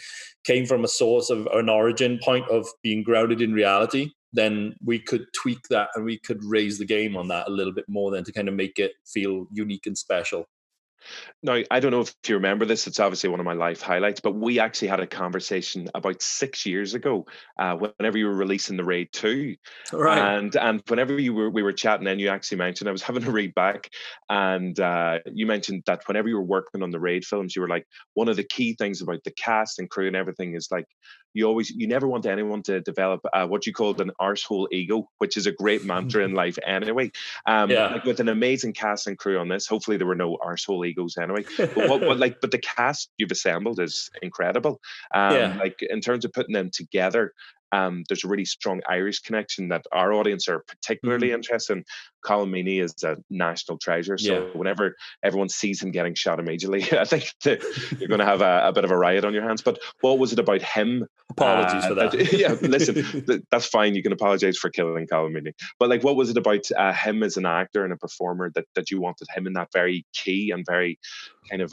came from a source of an origin point of being grounded in reality, then we could tweak that and we could raise the game on that a little bit more then to kind of make it feel unique and special. Now, I don't know if you remember this. It's obviously one of my life highlights, but we actually had a conversation about 6 years ago, whenever you were releasing The Raid 2. Right. And whenever we were chatting, and you actually mentioned, I was having to read back, and you mentioned that whenever you were working on the Raid films, you were like, one of the key things about the cast and crew and everything is like, you never want anyone to develop what you called an arsehole ego, which is a great mantra in life anyway. Like with an amazing cast and crew on this, hopefully there were no arsehole egos anyway. But the cast you've assembled is incredible. Like in terms of putting them together, there's a really strong Irish connection that our audience are particularly interested in. Colm Meaney is a national treasure. So whenever everyone sees him getting shot immediately, I think you're going to have a bit of a riot on your hands. But what was it about him? Apologies for that. Listen, that's fine. You can apologize for killing Colm Meaney. But like, what was it about him as an actor and a performer that you wanted him in that very key and very kind of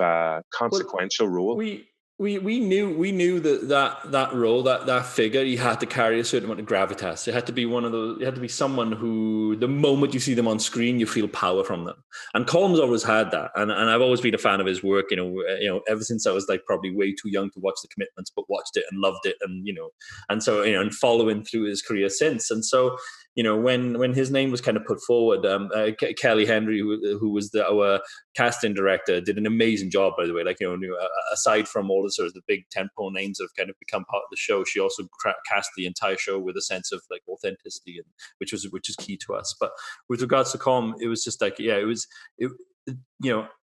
consequential role? We knew that role, that figure, he had to carry a certain amount of gravitas. It had to be one of those. It had to be someone who, the moment you see them on screen, you feel power from them. And Colm's always had that, and I've always been a fan of his work. Ever since I was like probably way too young to watch The Commitments, but watched it and loved it, and so and following through his career since. And so when his name was kind of put forward, Kelly Henry, who was our casting director, did an amazing job, by the way. Like, aside from all the sort of the big tentpole names that have kind of become part of the show, she also cast the entire show with a sense of like authenticity, and which is key to us. But with regards to Colm, it was just like,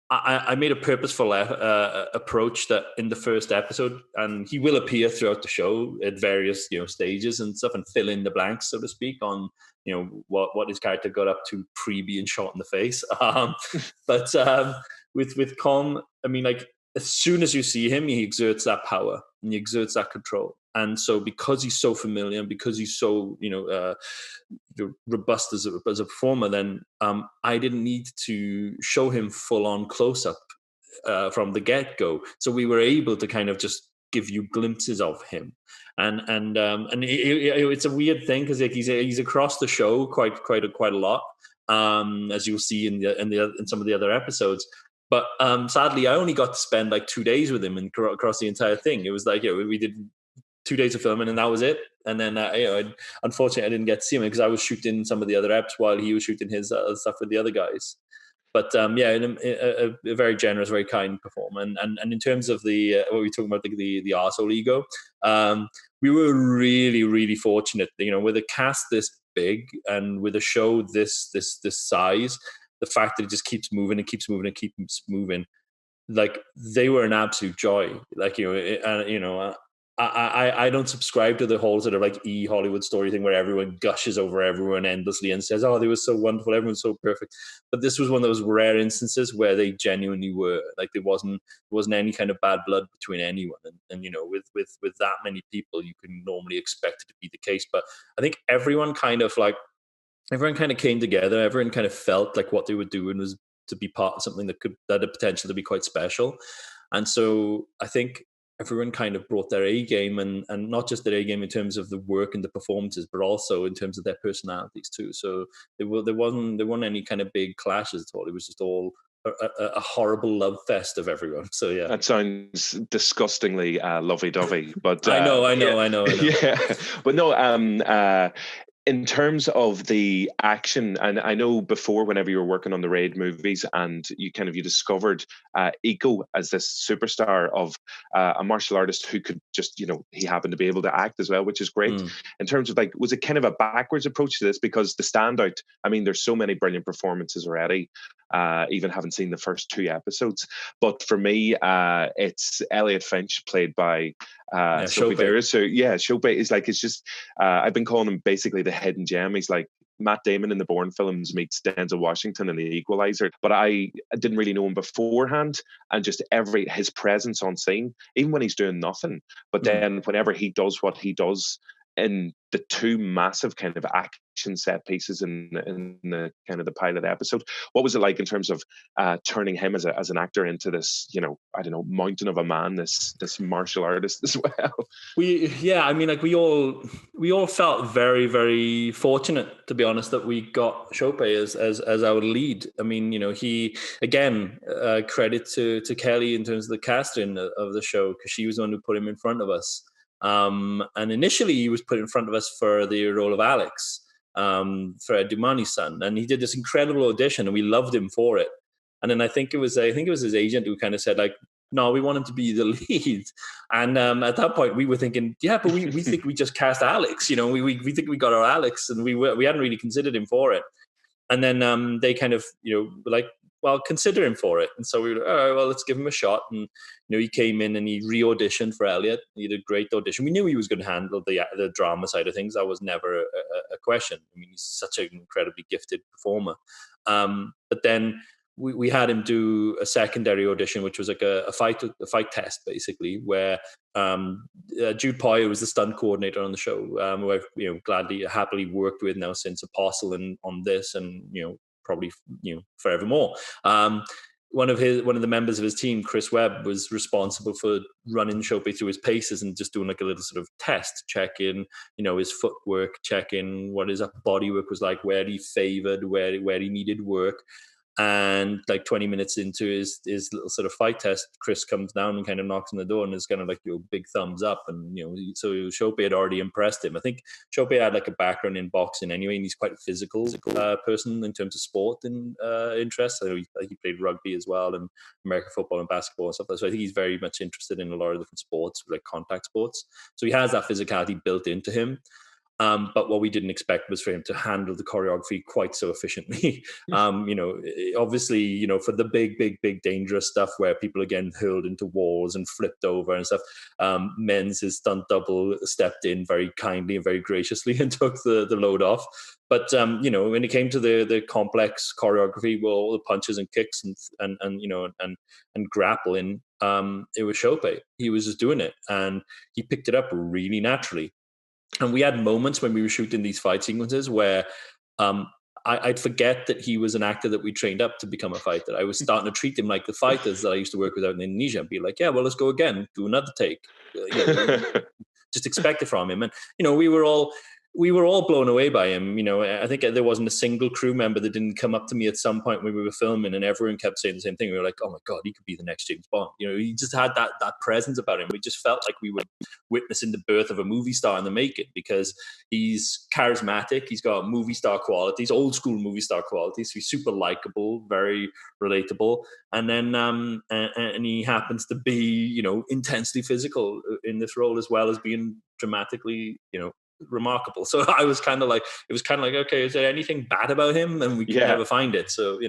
I made a purposeful approach that in the first episode, and he will appear throughout the show at various stages and stuff, and fill in the blanks, so to speak, on what his character got up to pre being shot in the face. But with Colm, I mean, like, as soon as you see him, he exerts that power and he exerts that control. And so because he's so familiar and because he's so, robust as a performer, then I didn't need to show him full on close up from the get go. So we were able to kind of just give you glimpses of him. And it's a weird thing because like he's across the show quite a lot, as you'll see in some of the other episodes. But sadly, I only got to spend like 2 days with him and across the entire thing. It was like, we did 2 days of filming and that was it. And then, unfortunately, I didn't get to see him because I was shooting some of the other eps while he was shooting his stuff with the other guys. But a very generous, very kind performer. And in terms of the what we were talking about, the arsehole ego, we were really, really fortunate. With a cast this big and with a show this size, the fact that it just keeps moving and keeps moving and keeps moving, like, they were an absolute joy. Like, I don't subscribe to the whole sort of like Hollywood story thing where everyone gushes over everyone endlessly and says, oh, they were so wonderful, everyone's so perfect. But this was one of those rare instances where they genuinely were. Like, there wasn't any kind of bad blood between anyone. And with that many people, you can normally expect it to be the case. But I think everyone kind of came together. Everyone kind of felt like what they were doing was to be part of something that had the potential to be quite special. And so I think everyone kind of brought their A game, and not just their A game in terms of the work and the performances, but also in terms of their personalities too. So there weren't any kind of big clashes at all. It was just all a horrible love fest of everyone. So yeah, that sounds disgustingly lovey-dovey. But I know. Yeah, but no. In terms of the action, and I know before, whenever you were working on the Raid movies, and you discovered Eco as this superstar of a martial artist who could just, he happened to be able to act as well, which is great. In terms of like, was it kind of a backwards approach to this? Because the standout, I mean, there's so many brilliant performances already. even haven't seen the first 2 episodes. But for me, it's Elliot Finch, played by Sophie Davis. So yeah, Chopin is like, it's just, I've been calling him basically the hidden gem. He's like Matt Damon in the Bourne films meets Denzel Washington in The Equalizer. But I didn't really know him beforehand, and just his presence on scene, even when he's doing nothing, but then whenever he does what he does in the 2 massive kind of action set pieces in the kind of the pilot episode. What was it like in terms of turning him as an actor into this, I don't know, mountain of a man, this martial artist as well? We all felt very, very fortunate, to be honest, that we got Chopin as our lead. I mean, he, again, credit to Kelly in terms of the casting of the show, because she was the one who put him in front of us. And initially he was put in front of us for the role of Alex, for Ed Dumani's son, and he did this incredible audition, and we loved him for it. And then I think it was his agent who kind of said, like, no, we want him to be the lead. And at that point we were thinking, yeah, but we think we just cast Alex, we think we got our Alex, and we hadn't really considered him for it. And then they kind of, were like, well, consider him for it. And so we were, all right, well, let's give him a shot. And, he came in and he re-auditioned for Elliot. He did a great audition. We knew he was going to handle the drama side of things. That was never a question. I mean, he's such an incredibly gifted performer. But then we had him do a secondary audition, which was like a fight test, basically, where Jude Poyer was the stunt coordinator on the show, who I've happily worked with now since Apostle and on this, and probably forevermore. One of the members of his team, Chris Webb, was responsible for running Chopin through his paces and just doing like a little sort of test, checking, his footwork, checking what his upper body work was like, where he favored, where he needed work. And like 20 minutes into his little sort of fight test, Chris comes down and kind of knocks on the door and is kind of like, big thumbs up. And, so Chopin had already impressed him. I think Chopin had like a background in boxing anyway, and he's quite a physical person in terms of sport and interests. I know he played rugby as well, and American football and basketball and stuff like that. So I think he's very much interested in a lot of different sports, like contact sports. So he has that physicality built into him. But what we didn't expect was for him to handle the choreography quite so efficiently. Obviously, for the big, dangerous stuff where people again hurled into walls and flipped over and stuff, his stunt double stepped in very kindly and very graciously and took the load off. But when it came to the complex choreography, well, all the punches and kicks and grappling, it was Chopin. He was just doing it, and he picked it up really naturally. And we had moments when we were shooting these fight sequences where I'd forget that he was an actor that we trained up to become a fighter. I was starting to treat him like the fighters that I used to work with out in Indonesia, and be like, yeah, well, let's go again, do another take. Just expect it from him. And, we were all blown away by him. I think there wasn't a single crew member that didn't come up to me at some point when we were filming, and everyone kept saying the same thing. We were like, oh my God, he could be the next James Bond. He just had that presence about him. We just felt like we were witnessing the birth of a movie star in the making, because he's charismatic. He's got movie star qualities, old school movie star qualities. He's super likable, very relatable. And then, and he happens to be, intensely physical in this role, as well as being dramatically, remarkable. So it was kind of like, okay, is there anything bad about him? And we can never find it. So,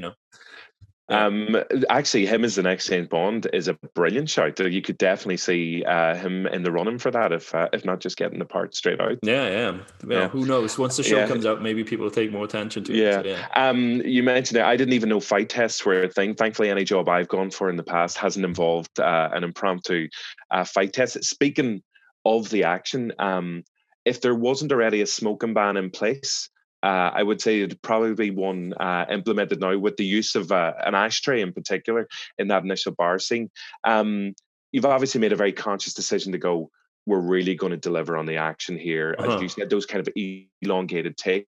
actually, him as the next James Bond is a brilliant shout. You could definitely see him in the running for that, if not just getting the part straight out. Yeah. Who knows? Once the show comes out, maybe people will take more attention to it. So, you mentioned it. I didn't even know fight tests were a thing. Thankfully, any job I've gone for in the past hasn't involved an impromptu fight test. Speaking of the action, if there wasn't already a smoking ban in place, I would say it'd probably be one implemented now, with the use of an ashtray in particular in that initial bar scene. You've obviously made a very conscious decision to go, we're really going to deliver on the action here. As you said, those kind of elongated takes.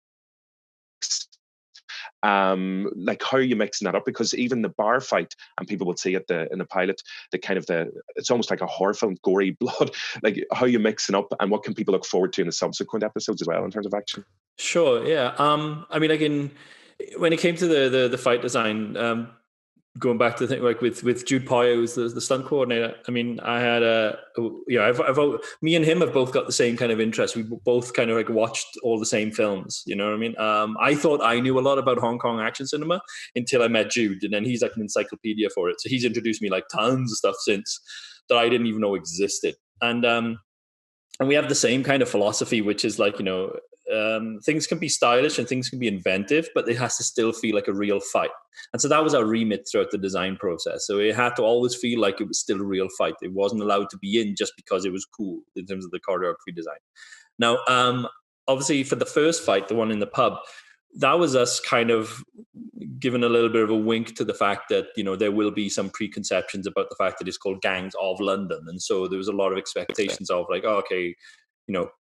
Like, how are you mixing that up? Because even the bar fight, and people will see it in the pilot, it's almost like a horror film, gory blood. Like, how are you mixing up, and what can people look forward to in the subsequent episodes as well in terms of action? Sure, yeah. I mean, when it came to the fight design, going back to the thing, like with Jude Poyer, who's the stunt coordinator. I mean, I had me and him have both got the same kind of interest. We both kind of like watched all the same films. You know what I mean? I thought I knew a lot about Hong Kong action cinema until I met Jude, and then he's like an encyclopedia for it. So he's introduced me like tons of stuff since that I didn't even know existed. And we have the same kind of philosophy, which is like, things can be stylish and things can be inventive, but it has to still feel like a real fight. And so that was our remit throughout the design process. So it had to always feel like it was still a real fight. It wasn't allowed to be in just because it was cool in terms of the choreography design. Now, obviously for the first fight, the one in the pub, that was us kind of given a little bit of a wink to the fact that, there will be some preconceptions about the fact that it's called Gangs of London. And so there was a lot of expectations of like, oh, okay,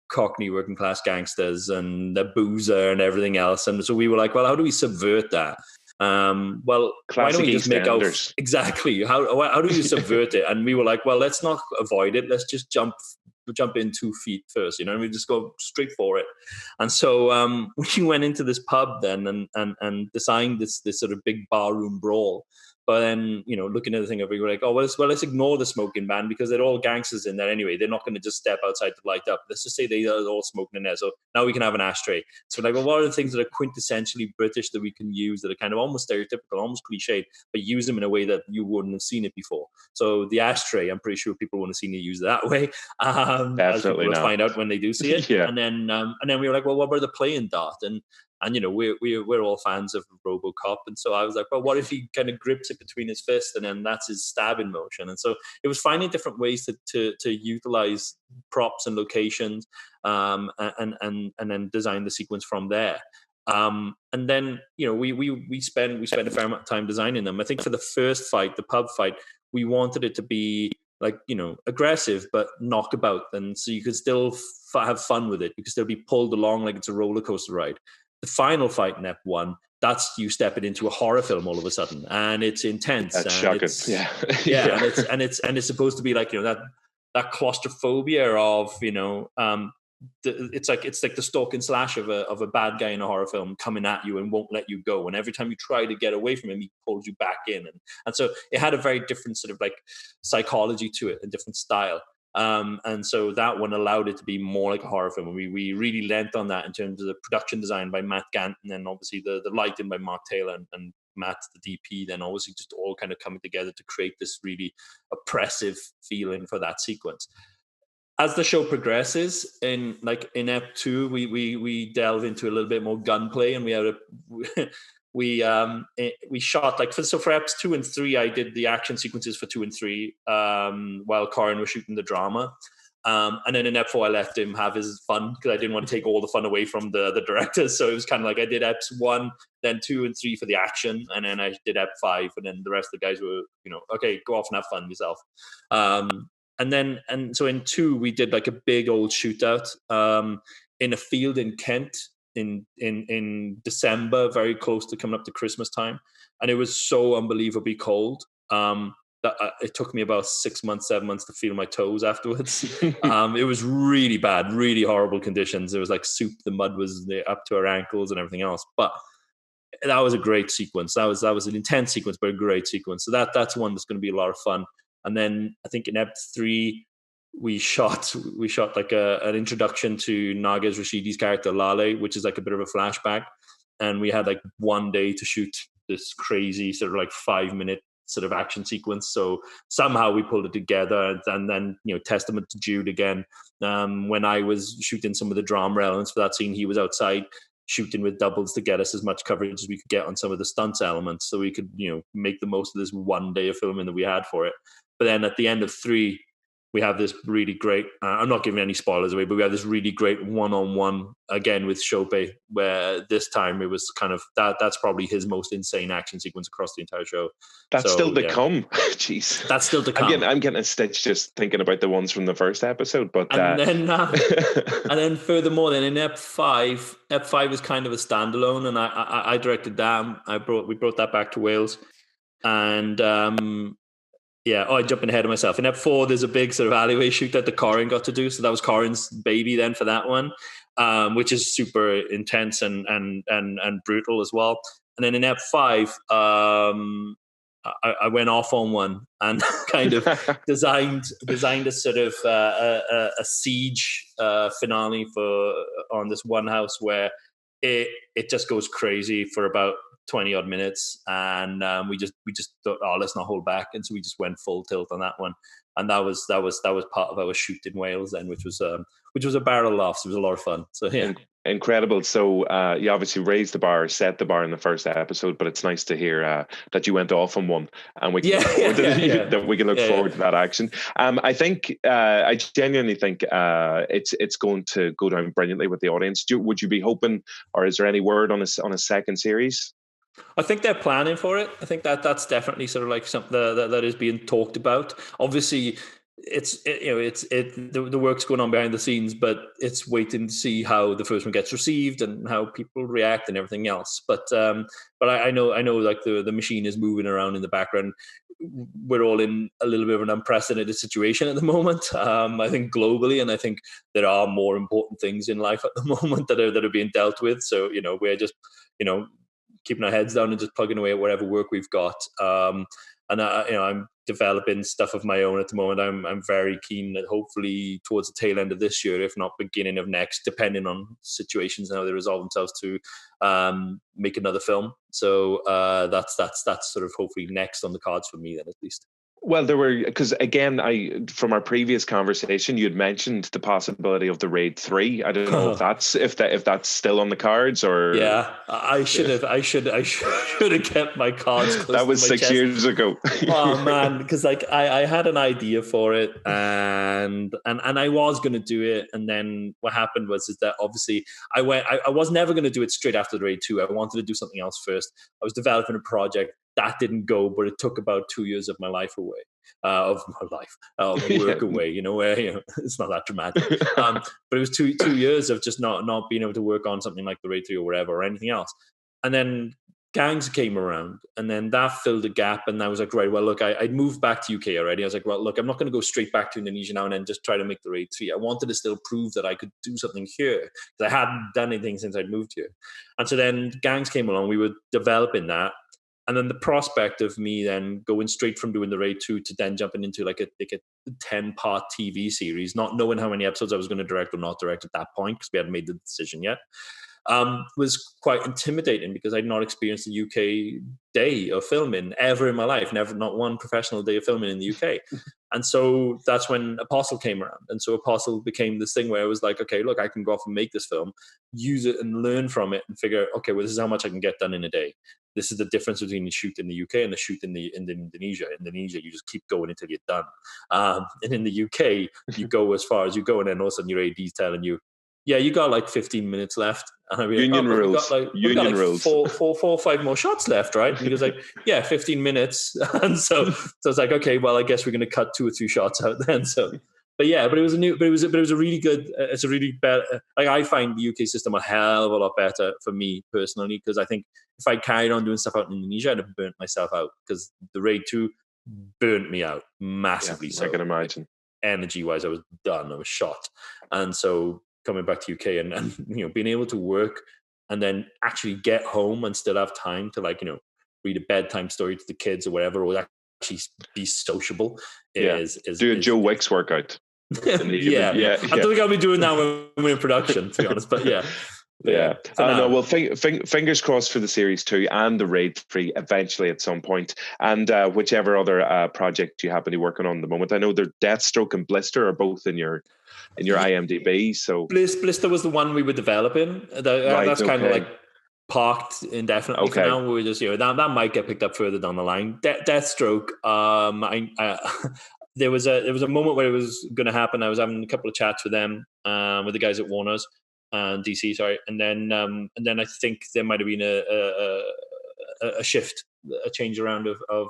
Cockney working class gangsters and the boozer and everything else. And so we were like, well, how do we subvert that? Well, classic, why don't we just make out exactly how do you subvert it? And we were like, well, let's not avoid it. Let's just jump in 2 feet first, and we just go straight for it. And so we went into this pub then and designed this sort of big barroom brawl. But then, looking at the thing, we were like, oh, let's ignore the smoking ban because they're all gangsters in there anyway. They're not going to just step outside to light up. Let's just say they are all smoking in there. So now we can have an ashtray. So like, well, what are the things that are quintessentially British that we can use that are kind of almost stereotypical, almost cliched, but use them in a way that you wouldn't have seen it before? So the ashtray, I'm pretty sure people want to see me use it that way. Definitely not. Find out when they do see it. Yeah. And then we were like, well, what about the playing dart? And we're all fans of RoboCop, and so I was like, well, what if he kind of grips it between his fists, and then that's his stabbing motion? And so it was finding different ways to utilize props and locations, and then design the sequence from there. And then we spent a fair amount of time designing them. I think for the first fight, the pub fight, we wanted it to be like aggressive but knockabout, and so you could still have fun with it. You could still be pulled along like it's a roller coaster ride. The final fight in Ep1, that's you stepping into a horror film all of a sudden, and it's intense. That's and shocking. Yeah. And it's supposed to be like that claustrophobia of it's like the stalk and slash of a bad guy in a horror film coming at you and won't let you go, and every time you try to get away from him, he pulls you back in, and so it had a very different sort of like psychology to it, a different style. And so that one allowed it to be more like a horror film. We really lent on that in terms of the production design by Matt Gant, and then obviously the lighting by Mark Taylor and Matt, the DP, then obviously just all kind of coming together to create this really oppressive feeling for that sequence. As the show progresses, in Ep 2, we delve into a little bit more gunplay, and we had we shot for Eps 2 and 3, I did the action sequences for 2 and 3 while Corin was shooting the drama. And then in Ep 4, I left him have his fun because I didn't want to take all the fun away from the directors. So it was kind of like I did Eps 1, then 2 and 3 for the action, and then I did Ep 5, and then the rest of the guys were, okay, go off and have fun yourself. And so in 2, we did like a big old shootout in a field in Kent in December, very close to coming up to Christmas time, and it was so unbelievably cold that it took me about 7 months to feel my toes afterwards. It was really bad, really horrible conditions. It was like soup. The mud was up to our ankles and everything else, but that was a great sequence. That was an intense sequence, but a great sequence. So that's one that's going to be a lot of fun. And then I think in Ep 3, we shot like an introduction to Nagesh Rashidi's character Lale, which is like a bit of a flashback. And we had like 1 day to shoot this crazy sort of like 5-minute sort of action sequence. So somehow we pulled it together, and then testament to Jude again. When I was shooting some of the drama elements for that scene, he was outside shooting with doubles to get us as much coverage as we could get on some of the stunts elements, so we could make the most of this 1 day of filming that we had for it. But then at the end of 3, we have this really great, I'm not giving any spoilers away, but we have this really great one-on-one again with Chope, where this time it was kind of, that's probably his most insane action sequence across the entire show. That's still to come. Jeez. That's still to come. I'm getting a stitch just thinking about the ones from the first episode. But and then furthermore, then in Ep 5 is kind of a standalone, and I directed that. We brought that back to Wales. And I'm jumping ahead of myself. In Ep 4, there's a big sort of alleyway shoot that Corin got to do. So that was Corin's baby then for that one, which is super intense and brutal as well. And then in Ep 5, I went off on one and kind of designed a sort of a siege finale on this one house where it just goes crazy for about 20 odd minutes, and we just thought, oh, let's not hold back, and so we just went full tilt on that one, and that was part of our shoot in Wales then, which was a barrel of laughs. It was a lot of fun. So yeah. Incredible. So you obviously raised the bar, set the bar in the first episode, but it's nice to hear that you went off on one, and we can look forward that we can look forward to that action. I think I genuinely think it's going to go down brilliantly with the audience. Would you be hoping, or is there any word on a second series? I think they're planning for it. I think that's definitely sort of like something that is being talked about. Obviously, the work's going on behind the scenes, but it's waiting to see how the first one gets received and how people react and everything else. But I know like the machine is moving around in the background. We're all in a little bit of an unprecedented situation at the moment. I think globally, and I think there are more important things in life at the moment that are being dealt with. So we're just keeping our heads down and just plugging away at whatever work we've got. And I'm developing stuff of my own at the moment. I'm very keen that hopefully towards the tail end of this year, if not beginning of next, depending on situations and how they resolve themselves, to make another film. So that's sort of hopefully next on the cards for me then, at least. Well, there were, because again, from our previous conversation, you had mentioned the possibility of the Raid 3. I don't know if that's still on the cards, or I should have kept my cards close. That was to my 6 chest. years ago. Oh man, because like I had an idea for it, and I was going to do it, and then what happened was that obviously I was never going to do it straight after the Raid 2. I wanted to do something else first. I was developing a project. That didn't go, but it took about 2 years of my life away, of work away. It's not that dramatic. But it was two years of just not being able to work on something like the Raid 3 or whatever or anything else. And then Gangs came around, and then that filled a gap. And I was like, right, well, look, I'd moved back to UK already. I was like, well, look, I'm not going to go straight back to Indonesia now and then just try to make the Raid 3. I wanted to still prove that I could do something here, because I hadn't done anything since I'd moved here. And so then Gangs came along. We were developing that. And then the prospect of me then going straight from doing the Raid 2 to then jumping into like a 10-part TV series, not knowing how many episodes I was going to direct or not direct at that point, because we hadn't made the decision yet, was quite intimidating, because I'd not experienced a UK day of filming ever in my life, not one professional day of filming in the UK. And so that's when Apostle came around. And so Apostle became this thing where it was like, okay, look, I can go off and make this film, use it and learn from it and figure, okay, well, this is how much I can get done in a day. This is the difference between the shoot in the UK and the shoot in Indonesia. In Indonesia, you just keep going until you're done. And in the UK, you go as far as you go, and then all of a sudden your AD's telling you, yeah, you got like 15 minutes left. And I'd be Union rules. We've got like four or five more shots left, right? And he goes like, yeah, 15 minutes. And so it's like, okay, well, I guess we're going to cut 2 or 3 shots out then. So, but it was a really good. It's a really better. Like, I find the UK system a hell of a lot better for me personally, because I think if I carried on doing stuff out in Indonesia, I'd have burnt myself out, because the Raid 2 burnt me out massively. Yeah, so I can imagine. Energy wise, I was done. I was shot. And so coming back to UK and being able to work and then actually get home and still have time to read a bedtime story to the kids or whatever, or actually be sociable is do a Joe Wicks workout. I don't think I'll be doing that when we're in production, to be honest, but yeah. Yeah. No, well, fingers crossed for the series 2 and the Raid 3 eventually at some point, and whichever other project you happen to be working on at the moment. I know they're Deathstroke and Blister are both in your IMDb. So Blister was the one we were developing. That's kind of like parked indefinitely for now. We're just that might get picked up further down the line. Deathstroke. There was a moment where it was going to happen. I was having a couple of chats with them, with the guys at Warner's. DC, sorry, and then I think there might have been a shift, a change around of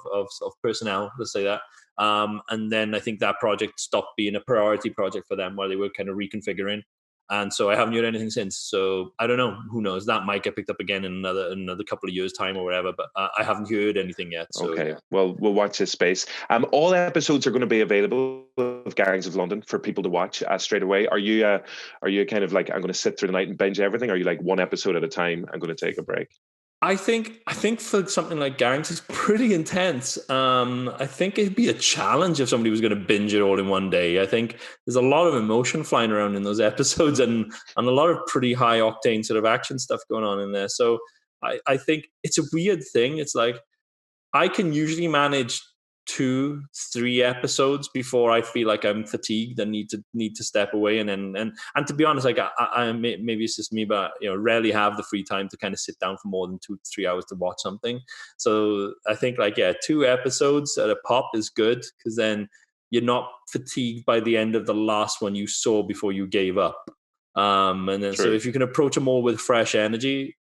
personnel, let's say that, and then I think that project stopped being a priority project for them while they were kind of reconfiguring, and so I haven't heard anything since. So I don't know, who knows? That might get picked up again in another couple of years' time or whatever. But I haven't heard anything yet. So. Okay, well, we'll watch this space. All episodes are going to be available of Gangs of London for people to watch straight away. Are you kind of like, I'm going to sit through the night and binge everything? Or are you like one episode at a time? I'm going to take a break. I think for something like Gangs, it's pretty intense. I think it'd be a challenge if somebody was going to binge it all in one day. I think there's a lot of emotion flying around in those episodes, and a lot of pretty high octane sort of action stuff going on in there. So I think it's a weird thing. It's like I can usually manage 2-3 episodes before I feel like I'm fatigued and need to step away. And to be honest, like I maybe it's just me, but rarely have the free time to kind of sit down for more than 2 to 3 hours to watch something. So I think 2 episodes at a pop is good, because then you're not fatigued by the end of the last one you saw before you gave up. And then True. So if you can approach them all with fresh energy,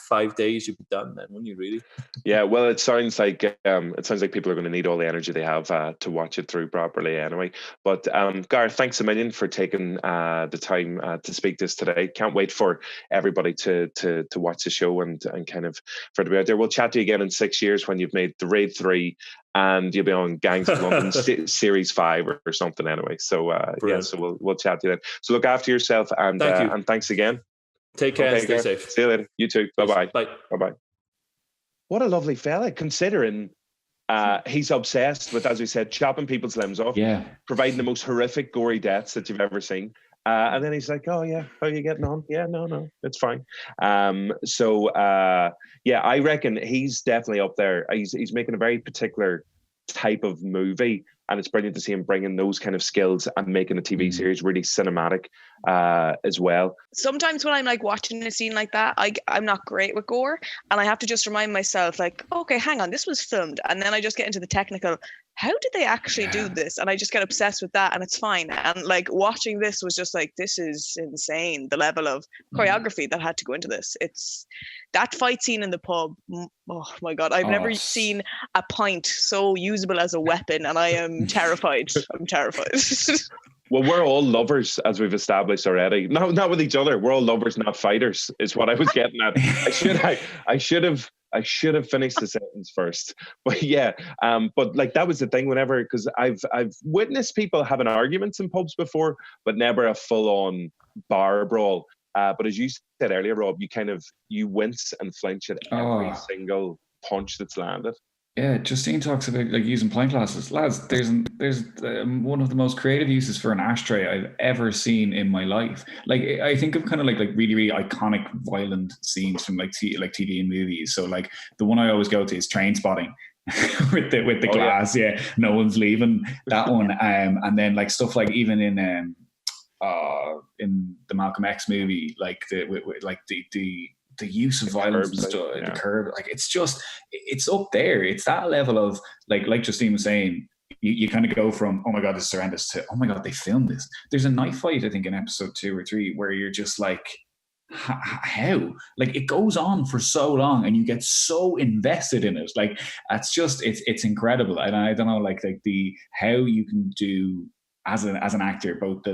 5 days you'd be done then, wouldn't you, really? Yeah, well, it sounds like people are going to need all the energy they have to watch it through properly anyway. But Gareth, thanks a million for taking the time to speak to us today. Can't wait for everybody to watch the show and kind of for it to be out there. We'll chat to you again in 6 years when you've made the Raid 3 and you'll be on Gangs of London Series 5 or something anyway. So so we'll chat to you then. So look after yourself, and and thanks again. Take care, and stay safe. See you later. You too. Bye-bye. Bye. Bye-bye. What a lovely fella, considering he's obsessed with, as we said, chopping people's limbs off, providing the most horrific, gory deaths that you've ever seen. And then he's like, oh, yeah, how are you getting on? Yeah, no, it's fine. I reckon he's definitely up there. He's making a very particular type of movie, and it's brilliant to see him bringing those kind of skills and making a TV series really cinematic as well. Sometimes when I'm like watching a scene like that, I'm not great with gore, and I have to just remind myself, like, okay, hang on, this was filmed, and then I just get into the technical, how did they actually do this? And I just get obsessed with that, and it's fine. And like watching this was just like, this is insane, the level of choreography that had to go into this. It's that fight scene in the pub, oh my god, I've never seen a pint so usable as a weapon, and I am terrified. I'm terrified. Well, we're all lovers, as we've established already. No, not with each other. We're all lovers, not fighters, is what I was getting at. I should have finished the sentence first. But yeah, but like that was the thing. Whenever, because I've witnessed people having arguments in pubs before, but never a full-on bar brawl. But as you said earlier, Rob, you wince and flinch at every single punch that's landed. Yeah, Justine talks about like using pint glasses. Lads, there's one of the most creative uses for an ashtray I've ever seen in my life. Like I think of kind of like really, really iconic violent scenes from like TV and movies. So like the one I always go to is Trainspotting with the glass. Yeah, no one's leaving, that one. And then like stuff like even in the Malcolm X movie, like the use of violence and stuff, the curve, like it's up there. It's that level of like Justine was saying, you kind of go from, oh my god, this is horrendous, to, oh my god, they filmed this. There's a knife fight, I think, in episode 2 or 3 where you're just like, how? Like it goes on for so long and you get so invested in it. Like it's incredible. And I don't know, like the how you can do as an actor, both the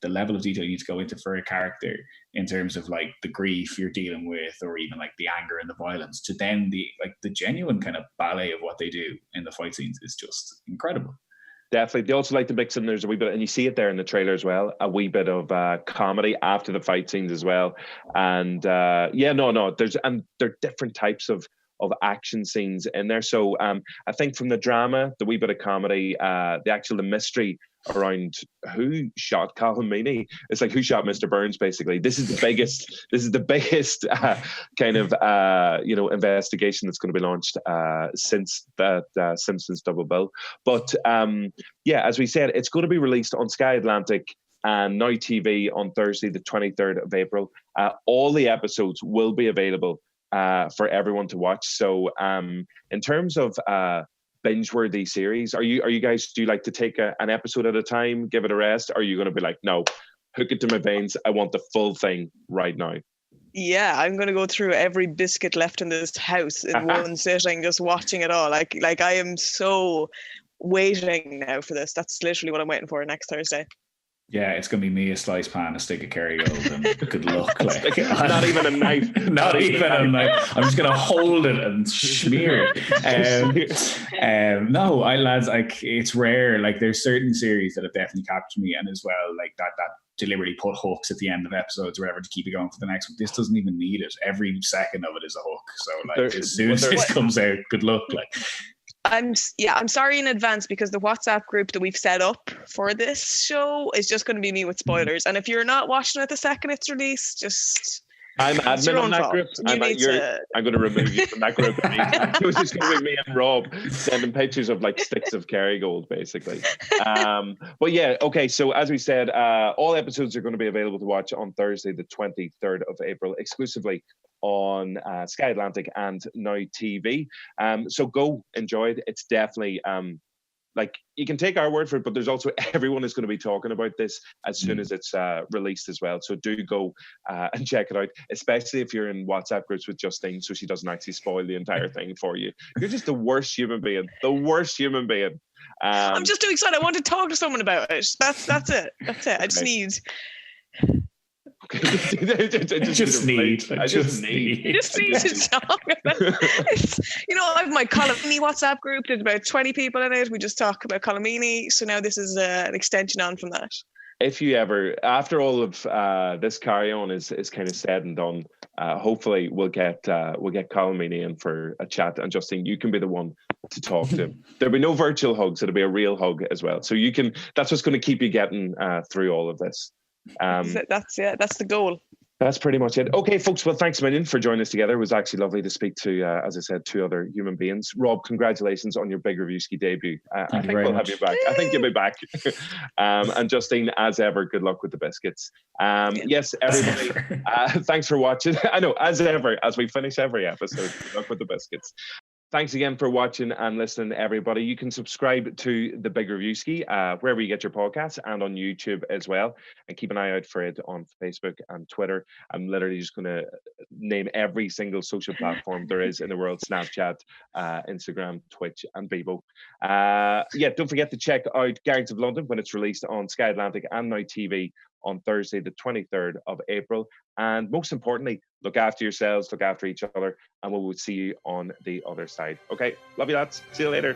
level of detail you need to go into for a character in terms of like the grief you're dealing with, or even like the anger and the violence, to then the genuine kind of ballet of what they do in the fight scenes is just incredible. Definitely. They also like to mix in, there's a wee bit, and you see it there in the trailer as well, a wee bit of comedy after the fight scenes as well. And there are different types of action scenes in there. So I think from the drama, the wee bit of comedy, the mystery around who shot Colm Meaney. It's like, who shot Mr. Burns, basically. This is the biggest kind of investigation that's going to be launched since that Simpsons double bill. But as we said, it's going to be released on Sky Atlantic and Now TV on Thursday, the 23rd of April. All the episodes will be available for everyone to watch. So in terms of binge-worthy series, are you guys, do you like to take an episode at a time, give it a rest? Or are you going to be like, no, hook it to my veins, I want the full thing right now? Yeah, I'm going to go through every biscuit left in this house in one sitting, just watching it all. Like I am so waiting now for this. That's literally what I'm waiting for next Thursday. Yeah, it's going to be me, a slice pan, a stick of Kerrygold, and good luck. Like, not even a knife. Not even a knife. I'm just going to hold it and smear it. Lads, like, it's rare. Like, there's certain series that have definitely captured me, and as well, like that deliberately put hooks at the end of episodes or whatever to keep it going for the next one. This doesn't even need it. Every second of it is a hook. So like as soon as this comes out, good luck. Like I'm sorry in advance, because the WhatsApp group that we've set up for this show is just going to be me with spoilers. And if you're not watching it the second it's released, just I'm admin on that fault. group. I'm going to remove you from that group. It was just going to be me and Rob sending pictures of like sticks of Kerrygold, basically. But yeah, okay. So as we said, all episodes are going to be available to watch on Thursday, the 23rd of April, exclusively on Sky Atlantic and Now TV. So go enjoy it. It's definitely like, you can take our word for it, but there's also everyone is going to be talking about this as soon as it's released as well. So do go and check it out, especially if you're in WhatsApp groups with Justine, so she doesn't actually spoil the entire thing for you. You're just the worst human being. The worst human being. I'm just too excited. I want to talk to someone about it. That's it. That's it. I just need. I just need to talk about it. I have my Colm Meaney WhatsApp group. There's about 20 people in it. We just talk about Colm Meaney. So now this is an extension on from that. If you ever, after all of this carry on is kind of said and done, hopefully we'll get Colm Meaney in for a chat, and Justine, you can be the one to talk to him. There'll be no virtual hugs. It'll be a real hug as well. So you can. That's what's going to keep you getting through all of this. That's the goal. That's pretty much it. Okay, folks. Well, thanks a million for joining us together. It was actually lovely to speak to, as I said, two other human beings. Rob, congratulations on your Big Reviewski debut. I think we'll have you back. I think you'll be back. And Justine, as ever, good luck with the biscuits. Yes, everybody. Thanks for watching. I know, as ever, as we finish every episode, good luck with the biscuits. Thanks again for watching and listening, everybody. You can subscribe to the Big Reviewski wherever you get your podcasts, and on YouTube as well. And keep an eye out for it on Facebook and Twitter. I'm literally just going to name every single social platform there is in the world: Snapchat, Instagram, Twitch, and Bebo. Don't forget to check out Gangs of London when it's released on Sky Atlantic and Now TV on Thursday, the 23rd of April. And most importantly, look after yourselves, look after each other, and we will see you on the other side. Okay, love you lads. See you later.